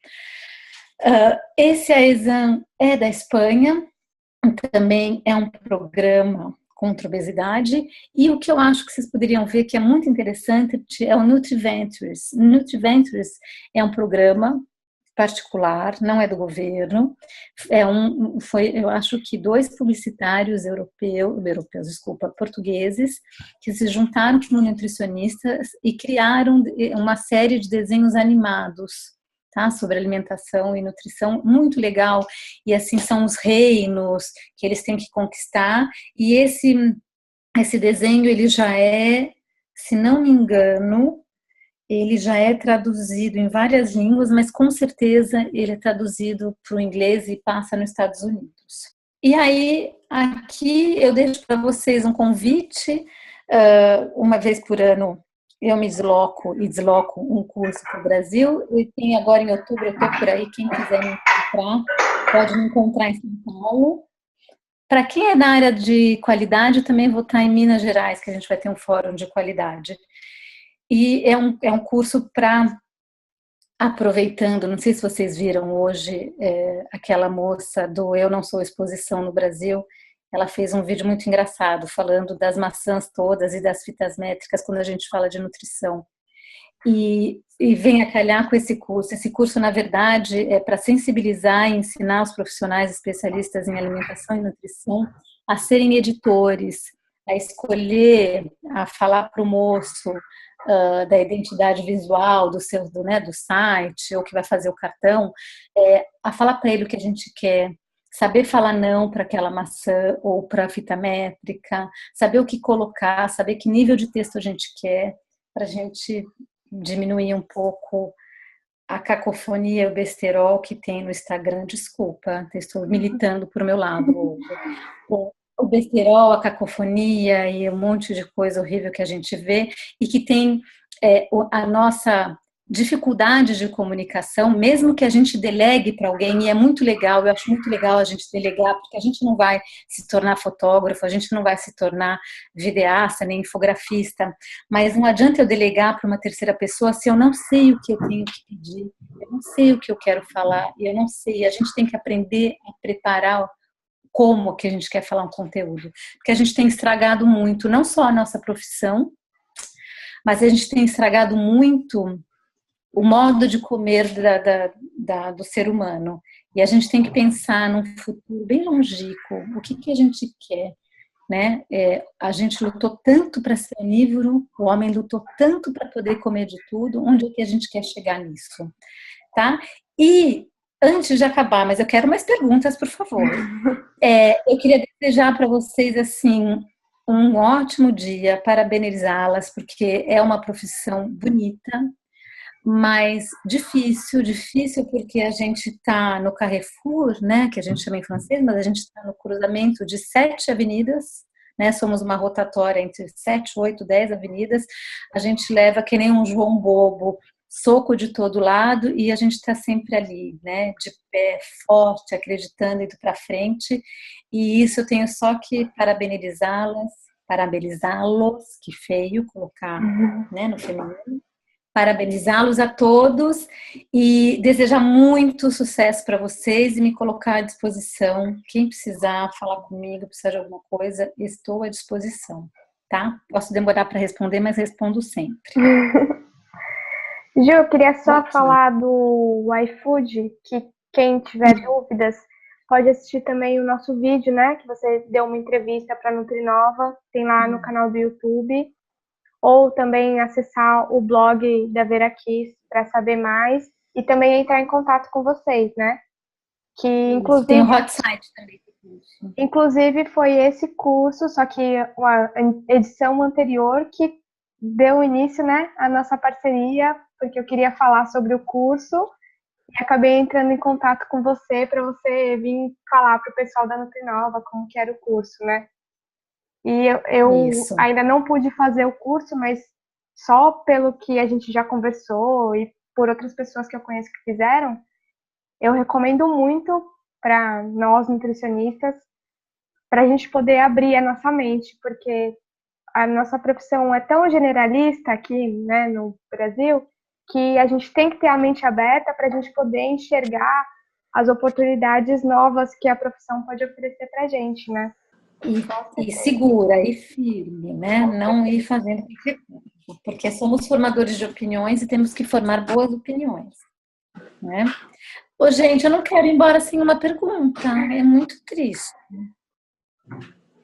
Esse AESAN é da Espanha, também é um programa contra a obesidade, e o que eu acho que vocês poderiam ver que é muito interessante é o NutriVentures. NutriVentures é um programa particular, não é do governo, eu acho que 2 publicitários portugueses, que se juntaram com nutricionistas e criaram uma série de desenhos animados tá? Sobre alimentação e nutrição, muito legal. E assim, são os reinos que eles têm que conquistar. E esse desenho, ele já é, se não me engano, ele já é traduzido em várias línguas, mas com certeza ele é traduzido para o inglês e passa nos Estados Unidos. E aí, aqui eu deixo para vocês um convite. Uma vez por ano eu me desloco um curso para o Brasil. E tem agora em outubro, eu estou por aí, quem quiser me encontrar, pode me encontrar em São Paulo. Para quem é da área de qualidade, eu também vou estar em Minas Gerais, que a gente vai ter um fórum de qualidade. E é um curso para, aproveitando, não sei se vocês viram hoje, aquela moça do Eu Não Sou Exposição no Brasil, ela fez um vídeo muito engraçado, falando das maçãs todas e das fitas métricas, quando a gente fala de nutrição. E vem a calhar com esse curso. Esse curso, na verdade, é para sensibilizar e ensinar os profissionais especialistas em alimentação e nutrição a serem editores, a escolher, a falar para o moço da identidade visual do site, ou que vai fazer o cartão, a falar para ele o que a gente quer, saber falar não para aquela maçã ou para a fita métrica, saber o que colocar, saber que nível de texto a gente quer, para a gente diminuir um pouco a cacofonia e o besterol que tem no Instagram. Desculpa, estou militando por meu lado hoje. O besterol, a cacofonia e um monte de coisa horrível que a gente vê e que tem a nossa dificuldade de comunicação, mesmo que a gente delegue para alguém, e é muito legal, eu acho muito legal a gente delegar, porque a gente não vai se tornar fotógrafo, a gente não vai se tornar videasta, nem infografista, mas não adianta eu delegar para uma terceira pessoa se eu não sei o que eu tenho que pedir, eu não sei o que eu quero falar, e eu não sei, a gente tem que aprender a preparar como que a gente quer falar um conteúdo, porque a gente tem estragado muito, não só a nossa profissão, mas a gente tem estragado muito o modo de comer do ser humano. E a gente tem que pensar num futuro bem longínquo, o que a gente quer, né? A gente lutou tanto para ser onívoro, o homem lutou tanto para poder comer de tudo, onde é que a gente quer chegar nisso, tá? E antes de acabar, mas eu quero mais perguntas, por favor. Eu queria desejar para vocês, assim, um ótimo dia, parabenizá-las, porque é uma profissão bonita, mas difícil porque a gente está no Carrefour, né, que a gente chama em francês, mas a gente está no cruzamento de 7 avenidas, né, somos uma rotatória entre 7, 8, 10 avenidas, a gente leva que nem um João Bobo, soco de todo lado, e a gente está sempre ali, né, de pé, forte, acreditando, indo para frente, e isso eu tenho só que parabenizá-los, que feio colocar, né, no feminino, parabenizá-los a todos e desejar muito sucesso para vocês e me colocar à disposição. Quem precisar falar comigo, precisar de alguma coisa, estou à disposição, tá? Posso demorar para responder, mas respondo sempre. Ju, eu queria só falar do iFood, que quem tiver dúvidas pode assistir também o nosso vídeo, né? Que você deu uma entrevista para a Nutrinova, tem lá no canal do YouTube. Ou também acessar o blog da Verakiss para saber mais e também entrar em contato com vocês, né? Que inclusive tem um hot site também. Inclusive foi esse curso, só que a edição anterior que deu início, né, à nossa parceria, porque eu queria falar sobre o curso e acabei entrando em contato com você para você vir falar para o pessoal da Nutrinova como que era o curso, né? E eu ainda não pude fazer o curso, mas só pelo que a gente já conversou e por outras pessoas que eu conheço que fizeram, eu recomendo muito para nós nutricionistas, para a gente poder abrir a nossa mente, porque a nossa profissão é tão generalista aqui, né, no Brasil, que a gente tem que ter a mente aberta para a gente poder enxergar as oportunidades novas que a profissão pode oferecer para a gente, né? E segura, e firme, né? Não ir fazendo porque somos formadores de opiniões e temos que formar boas opiniões, né? Ô, gente, eu não quero ir embora sem uma pergunta, é muito triste.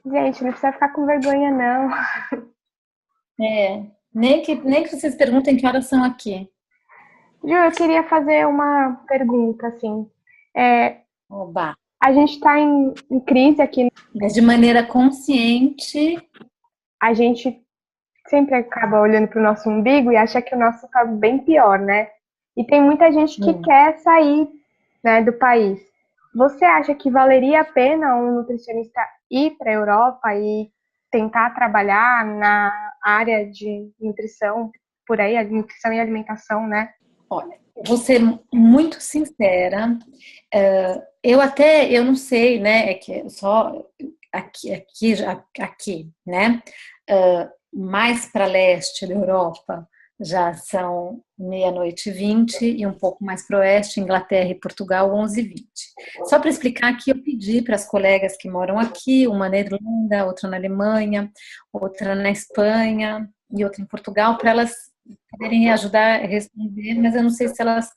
Gente, não precisa ficar com vergonha, não. Nem que vocês perguntem que horas são aqui. Ju, eu queria fazer uma pergunta, assim. É, Oba. a gente está em crise aqui, Mas de maneira consciente. a gente sempre acaba olhando para o nosso umbigo e acha que o nosso está bem pior, né? E tem muita gente que quer sair, né, do país. Você acha que valeria a pena um nutricionista ir para a Europa e tentar trabalhar na área de nutrição por aí, a nutrição e alimentação, né? Olha, vou ser muito sincera. Eu não sei, né? É que só aqui, né? Mais para leste da Europa já são 00:20 e um pouco mais para o oeste, Inglaterra e Portugal, 11:20. Só para explicar que eu pedi para as colegas que moram aqui, uma na Irlanda, outra na Alemanha, outra na Espanha e outra em Portugal, para elas poderem ajudar a responder, mas eu não sei se elas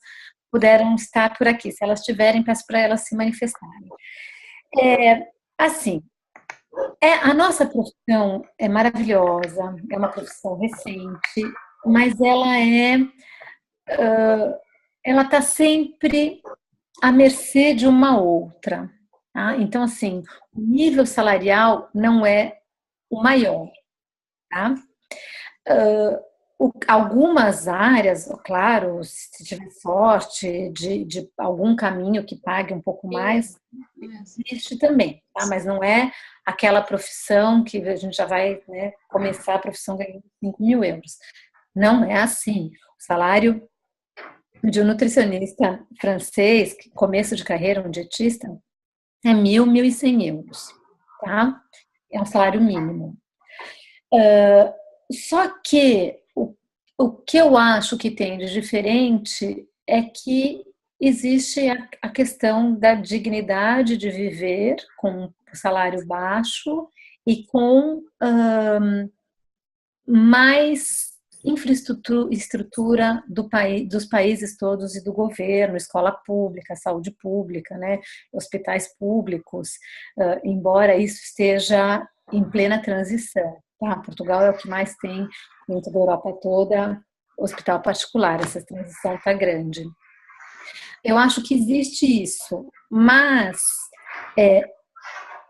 puderam estar por aqui. Se elas tiverem, peço para elas se manifestarem. Assim, a nossa profissão é maravilhosa, é uma profissão recente, mas ela está sempre à mercê de uma outra. Tá? Então, assim, o nível salarial não é o maior. Tá? Algumas áreas, claro, se tiver sorte de algum caminho que pague um pouco mais, existe também, tá? Mas não é aquela profissão que a gente já vai, né, começar a profissão ganhando 5.000 euros. Não é assim. O salário de um nutricionista francês, começo de carreira, um dietista, é 1.100 euros, tá? É um salário mínimo. Só que o que eu acho que tem de diferente é que existe a questão da dignidade de viver com salário baixo e com mais infraestrutura dos países todos e do governo, escola pública, saúde pública, né, hospitais públicos, embora isso esteja em plena transição. Tá? Portugal é o que mais tem, dentro da Europa toda, hospital particular, essa transição está grande. Eu acho que existe isso, mas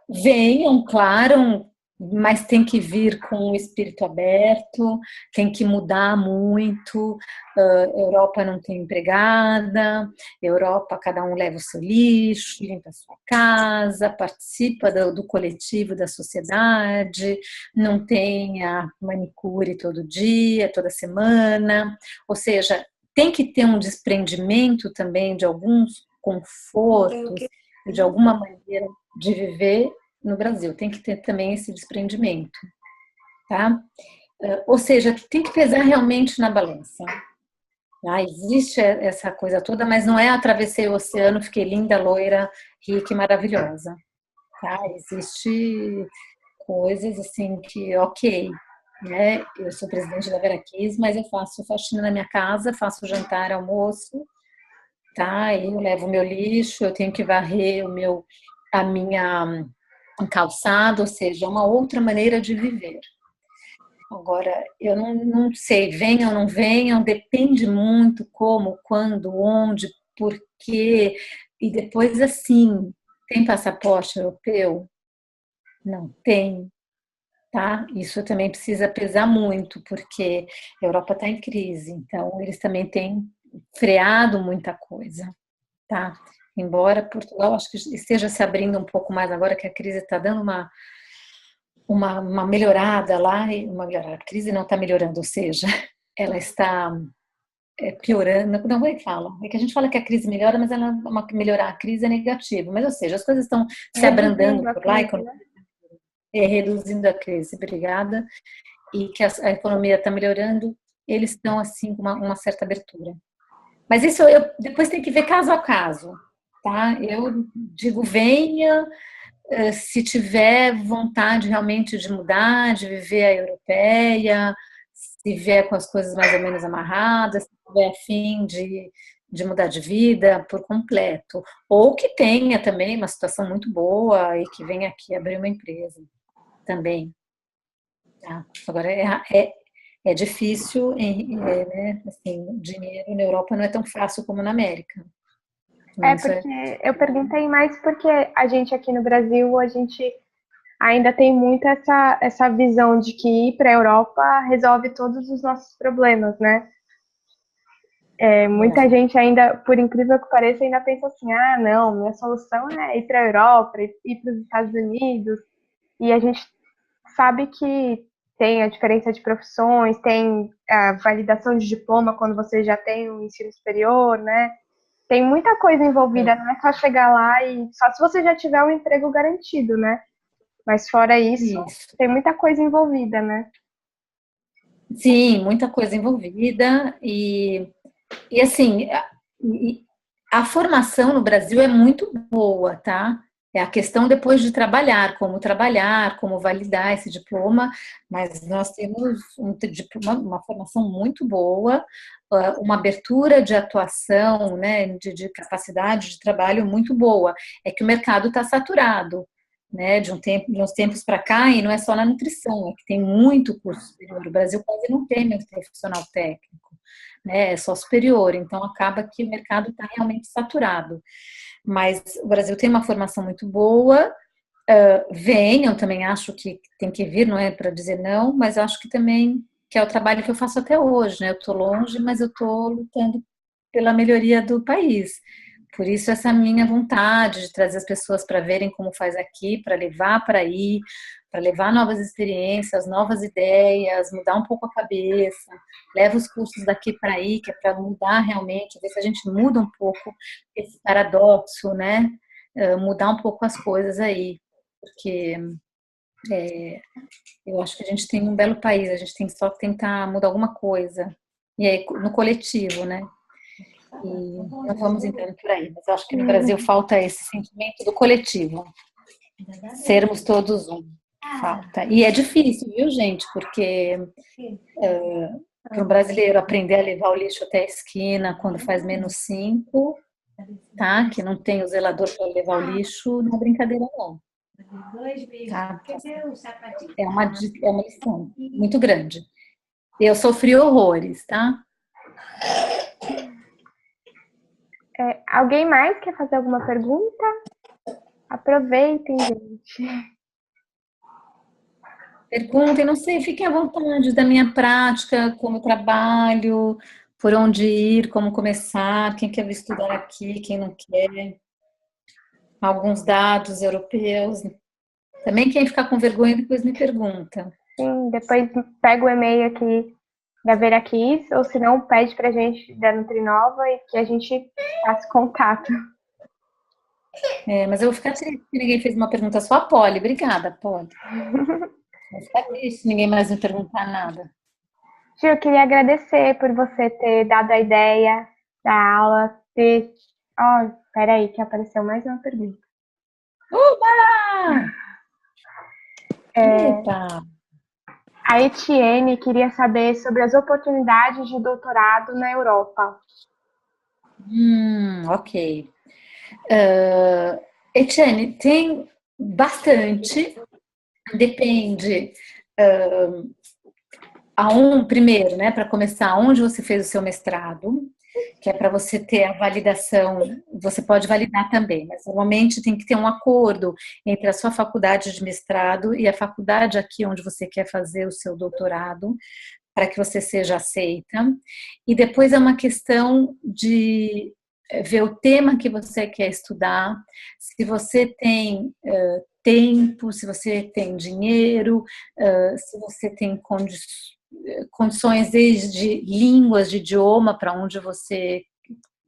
venham, claro, mas tem que vir com o espírito aberto, tem que mudar muito. Europa não tem empregada, Europa cada um leva o seu lixo, limpa a sua casa, participa do coletivo da sociedade, não tem a manicure todo dia, toda semana, ou seja, tem que ter um desprendimento também de alguns confortos, de alguma maneira de viver no Brasil. Tem que ter também esse desprendimento, tá? Ou seja, tem que pesar realmente na balança. Tá? Existe essa coisa toda, mas não é atravessei o oceano, fiquei linda, loira, rica e maravilhosa. Tá? Existe coisas assim que, ok, né? Eu sou presidente da Vera Kiss, mas eu faço faxina na minha casa, faço jantar, almoço, tá? Eu levo o meu lixo, eu tenho que varrer a minha calçado, ou seja, uma outra maneira de viver. Agora, eu não sei, venham ou não venham, depende muito como, quando, onde, por quê. E depois, assim, tem passaporte europeu? Não tem, tá? Isso também precisa pesar muito, porque a Europa está em crise, então eles também têm freado muita coisa, tá? Embora Portugal acho que esteja se abrindo um pouco mais agora que a crise está dando uma melhorada lá, uma melhorada. A crise não está melhorando, ou seja, ela está piorando. Não é que fala, é que a gente fala que a crise melhora, mas ela melhorar a crise é negativo. Mas, ou seja, as coisas estão se abrandando por lá, reduzindo a crise, obrigada, e que a economia está melhorando, eles estão assim com uma certa abertura. Mas isso depois tem que ver caso a caso. Tá? Eu digo, venha, se tiver vontade realmente de mudar, de viver a europeia, se vier com as coisas mais ou menos amarradas, se tiver a fim de mudar de vida por completo. Ou que tenha também uma situação muito boa e que venha aqui abrir uma empresa também. Tá? Agora, é é difícil, né? Assim, dinheiro na Europa não é tão fácil como na América. Porque eu perguntei mais porque a gente aqui no Brasil, a gente ainda tem muito essa visão de que ir para a Europa resolve todos os nossos problemas, né? Muita gente ainda, por incrível que pareça, ainda pensa assim, ah, não, minha solução é ir para a Europa, ir para os Estados Unidos, e a gente sabe que tem a diferença de profissões, tem a validação de diploma quando você já tem o ensino superior, né? Tem muita coisa envolvida, não é só chegar lá e só se você já tiver um emprego garantido, né? Mas fora isso, tem muita coisa envolvida, né? Sim, muita coisa envolvida e assim, a formação no Brasil é muito boa, tá? É a questão depois de trabalhar, como validar esse diploma, mas nós temos uma formação muito boa, uma abertura de atuação, né, de capacidade de trabalho muito boa. É que o mercado está saturado, né, de uns tempos para cá, e não é só na nutrição, é que tem muito curso superior. O Brasil quase não tem mais profissional técnico, né, é só superior, então acaba que o mercado está realmente saturado. Mas o Brasil tem uma formação muito boa, venham, também acho que tem que vir, não é para dizer não, mas acho que também que é o trabalho que eu faço até hoje, né? Eu estou longe, mas eu estou lutando pela melhoria do país. Por isso essa minha vontade de trazer as pessoas para verem como faz aqui, para levar para aí, para levar novas experiências, novas ideias, mudar um pouco a cabeça, leva os cursos daqui para aí, que é para mudar realmente, ver se a gente muda um pouco esse paradoxo, né? Mudar um pouco as coisas aí, porque eu acho que a gente tem um belo país, a gente tem só que tentar mudar alguma coisa, e aí no coletivo, né? E não vamos entrando por aí, mas eu acho que no Brasil falta esse sentimento do coletivo, sermos todos um. Falta. E é difícil, viu, gente? Porque para o brasileiro aprender a levar o lixo até a esquina quando faz -5, tá? Que não tem o zelador para levar o lixo, não é brincadeira, não. Tá? É uma lição muito grande. Eu sofri horrores, tá? Alguém mais quer fazer alguma pergunta? Aproveitem, gente. Perguntem, não sei, fiquem à vontade da minha prática, como eu trabalho, por onde ir, como começar, quem quer estudar aqui, quem não quer. Alguns dados europeus. Também quem ficar com vergonha depois me pergunta. Sim, depois pega o e-mail aqui da Veraquiz, ou se não, pede pra gente da Nutrinova e que a gente faça contato. Mas eu vou ficar triste se ninguém fez uma pergunta, só a Polly. Obrigada, Polly. Vou ficar triste se ninguém mais me perguntar nada. Gil, eu queria agradecer por você ter dado a ideia da aula, peraí, que apareceu mais uma pergunta. Uba! Eita! A Etienne queria saber sobre as oportunidades de doutorado na Europa. Ok. Etienne, tem bastante, depende. Primeiro, né, para começar, onde você fez o seu mestrado, que é para você ter a validação, você pode validar também, mas normalmente tem que ter um acordo entre a sua faculdade de mestrado e a faculdade aqui onde você quer fazer o seu doutorado, para que você seja aceita. E depois é uma questão de ver o tema que você quer estudar, se você tem tempo, se você tem dinheiro, se você tem condições desde línguas, de idioma, para onde você,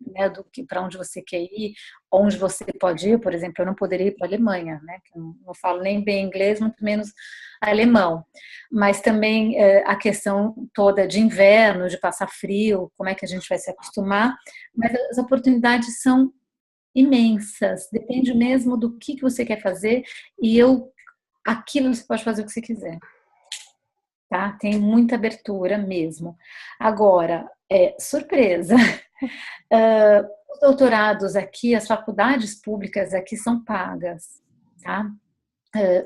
né, para onde você quer ir, onde você pode ir. Por exemplo, eu não poderia ir para a Alemanha, né, que eu não falo nem bem inglês, muito menos alemão, mas também a questão toda de inverno, de passar frio, como é que a gente vai se acostumar, mas as oportunidades são imensas, depende mesmo do que você quer fazer, e aqui você pode fazer o que você quiser. Tá? Tem muita abertura mesmo. Agora, surpresa, os doutorados aqui, as faculdades públicas aqui são pagas, tá?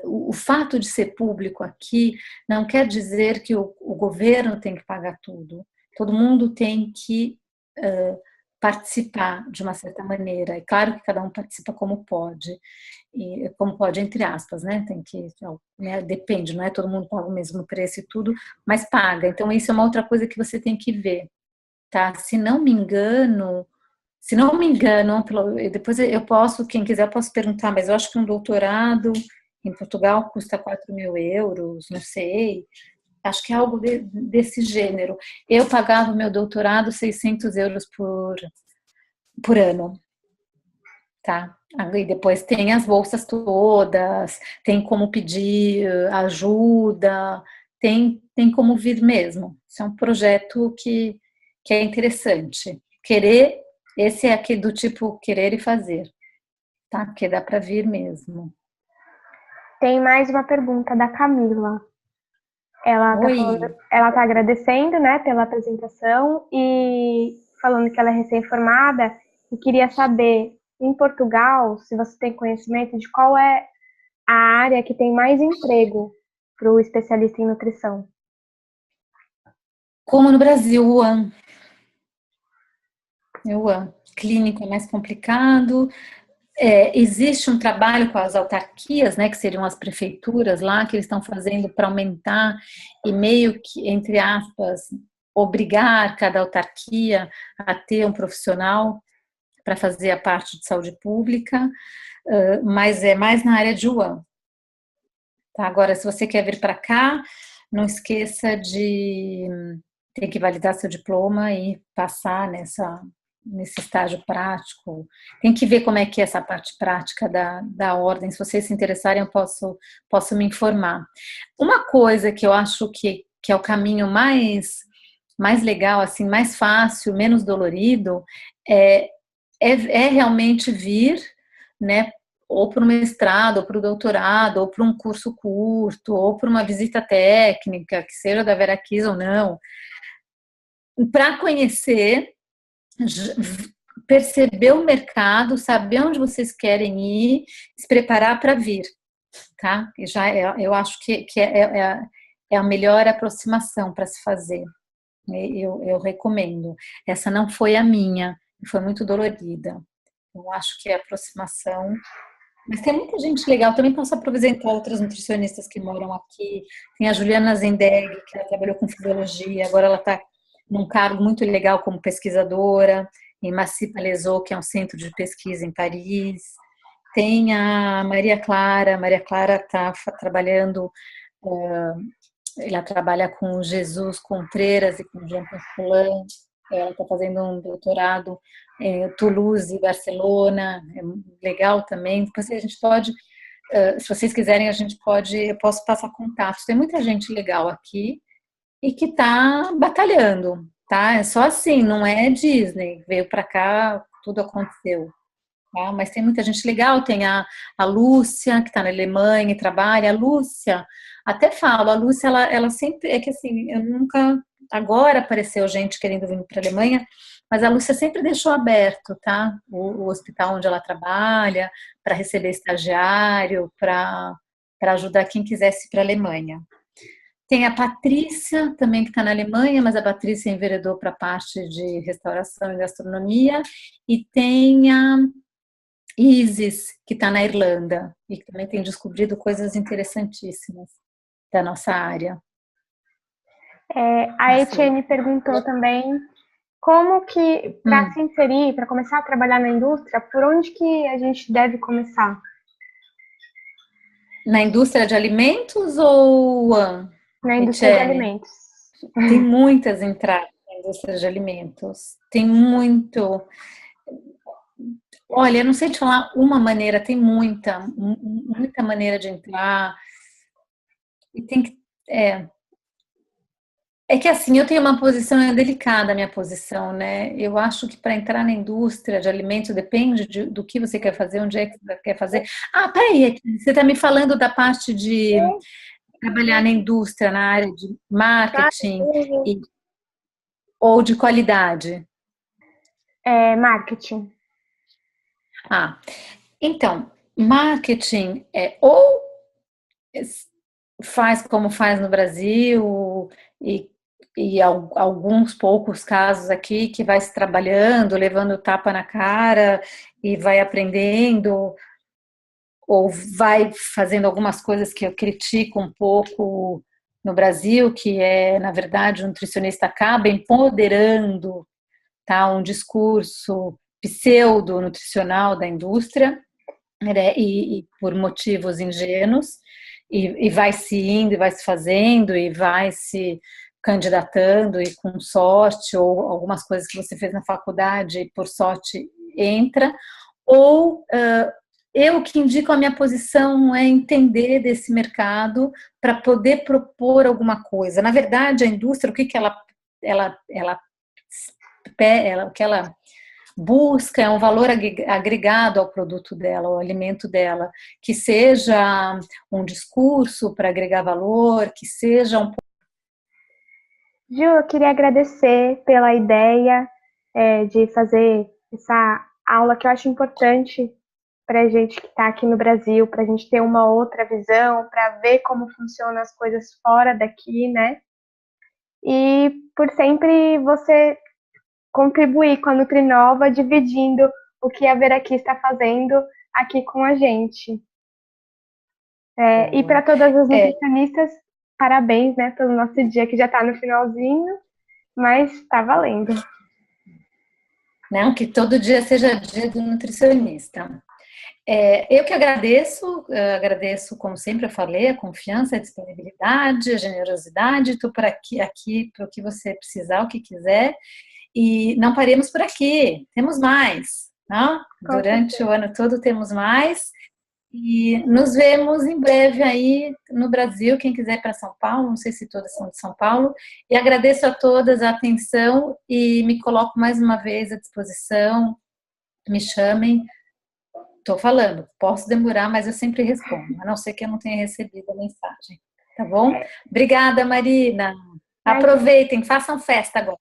o fato de ser público aqui não quer dizer que o governo tem que pagar tudo. Todo mundo tem que participar de uma certa maneira. É claro que cada um participa como pode, e como pode entre aspas, né? Tem que, né? Depende, não é todo mundo paga o mesmo preço e tudo, mas paga. Então isso é uma outra coisa que você tem que ver, tá? Se não me engano, depois eu posso, quem quiser, eu posso perguntar, mas eu acho que um doutorado em Portugal custa 4.000 euros, não sei, acho que é algo desse gênero. Eu pagava o meu doutorado 600 euros por ano, tá? E depois tem as bolsas todas, tem como pedir ajuda, tem como vir mesmo. Isso é um projeto que é interessante. Esse é aqui do tipo querer e fazer, tá? Porque dá para vir mesmo. Tem mais uma pergunta da Camila. Ela tá agradecendo, né, pela apresentação e falando que ela é recém-formada e queria saber, em Portugal, se você tem conhecimento de qual é a área que tem mais emprego para o especialista em nutrição. Como no Brasil, UAN. Clínico é mais complicado. Existe um trabalho com as autarquias, né, que seriam as prefeituras lá, que eles estão fazendo para aumentar e meio que, entre aspas, obrigar cada autarquia a ter um profissional para fazer a parte de saúde pública, mas é mais na área de UAN. Tá? Agora, se você quer vir para cá, não esqueça de ter que validar seu diploma e passar nesse estágio prático. Tem que ver como é que é essa parte prática da ordem. Se vocês se interessarem, eu posso me informar. Uma coisa que eu acho que é o caminho mais legal, assim, mais fácil, menos dolorido, é realmente vir, né, ou para o mestrado, ou para o doutorado, ou para um curso curto, ou para uma visita técnica, que seja da Vera Kiss ou não, para conhecer, perceber o mercado, saber onde vocês querem ir, se preparar para vir, tá? E já eu acho que é a melhor aproximação para se fazer. Eu recomendo. Essa não foi a minha, foi muito dolorida. Eu acho que é a aproximação. Mas tem muita gente legal. Também posso apresentar outras nutricionistas que moram aqui. Tem a Juliana Zendeg, que ela trabalhou com fisiologia, agora ela está num cargo muito legal como pesquisadora, em Massy Palaiseau, que é um centro de pesquisa em Paris. Tem a Maria Clara está trabalhando, ela trabalha com Jesus Contreras e com Jean Pascolan. Ela está fazendo um doutorado em Toulouse, Barcelona, é legal também. Depois a gente pode, se vocês quiserem, eu posso passar contatos. Tem muita gente legal aqui e que está batalhando, tá? É só assim, não é Disney, veio para cá, tudo aconteceu. Tá? Mas tem muita gente legal, tem a Lúcia, que está na Alemanha e trabalha. A Lúcia, até falo, a Lúcia, ela sempre, é que assim, eu nunca, agora apareceu gente querendo vir para a Alemanha, mas a Lúcia sempre deixou aberto, tá? O hospital onde ela trabalha, para receber estagiário, para ajudar quem quisesse ir para a Alemanha. Tem a Patrícia, também que está na Alemanha, mas a Patrícia enveredou para a parte de restauração e gastronomia. E tem a Isis, que está na Irlanda, e que também tem descobrido coisas interessantíssimas da nossa área. A Etienne perguntou também como que, para se inserir, para começar a trabalhar na indústria, por onde que a gente deve começar? Na indústria de alimentos ou... Na indústria de alimentos. Tem muitas entradas na indústria de alimentos. Tem muito... Olha, eu não sei te falar uma maneira, tem muita maneira de entrar. E tem que... É que assim, eu tenho uma posição delicada, a minha posição, né? Eu acho que para entrar na indústria de alimentos depende do que você quer fazer, onde é que você quer fazer. Ah, peraí, você está me falando da parte de trabalhar na indústria, na área de marketing ou de qualidade? Marketing. Então, marketing é ou faz como faz no Brasil e alguns poucos casos aqui que vai se trabalhando, levando tapa na cara e vai aprendendo, ou vai fazendo algumas coisas que eu critico um pouco no Brasil, que é, na verdade, o nutricionista acaba empoderando, tá, um discurso pseudo-nutricional da indústria, né, e por motivos ingênuos, e vai se indo, e vai se fazendo, e vai se candidatando, e com sorte, ou algumas coisas que você fez na faculdade, e por sorte entra, ou eu que indico a minha posição é entender desse mercado para poder propor alguma coisa. Na verdade, a indústria, o que o que ela busca é um valor agregado ao produto dela, ao alimento dela, que seja um discurso para agregar valor, que seja um... Ju, eu queria agradecer pela ideia de fazer essa aula que eu acho importante para a gente que está aqui no Brasil, para a gente ter uma outra visão, para ver como funcionam as coisas fora daqui, né? E por sempre você contribuir com a Nutrinova, dividindo o que a Veraqui está fazendo aqui com a gente. E para todas as nutricionistas, parabéns, né, pelo nosso dia, que já está no finalzinho, mas está valendo. Não, que todo dia seja dia do nutricionista. Eu que agradeço, como sempre eu falei, a confiança, a disponibilidade, a generosidade, estou por aqui para o que você precisar, o que quiser, e não paremos por aqui, temos mais, não? Durante o ano todo temos mais, e nos vemos em breve aí no Brasil, quem quiser ir para São Paulo, não sei se todas são de São Paulo, e agradeço a todas a atenção e me coloco mais uma vez à disposição, me chamem. Estou falando, posso demorar, mas eu sempre respondo, a não ser que eu não tenha recebido a mensagem, tá bom? Obrigada, Marina. Aproveitem, façam festa agora.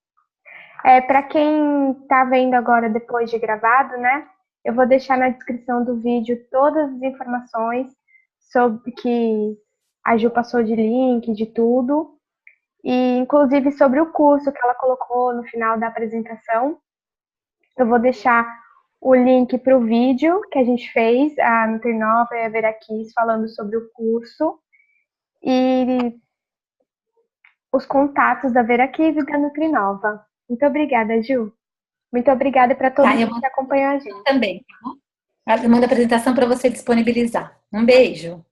Para quem está vendo agora depois de gravado, né? Eu vou deixar na descrição do vídeo todas as informações sobre que a Ju passou de link, de tudo, e inclusive sobre o curso que ela colocou no final da apresentação. Eu vou deixar o link para o vídeo que a gente fez, a Nutrinova e a Veraqui, falando sobre o curso, e os contatos da Veraqui e da Nutrinova. Muito obrigada, Ju. Muito obrigada para todos que acompanham a gente. Também. Eu mando a apresentação para você disponibilizar. Um beijo.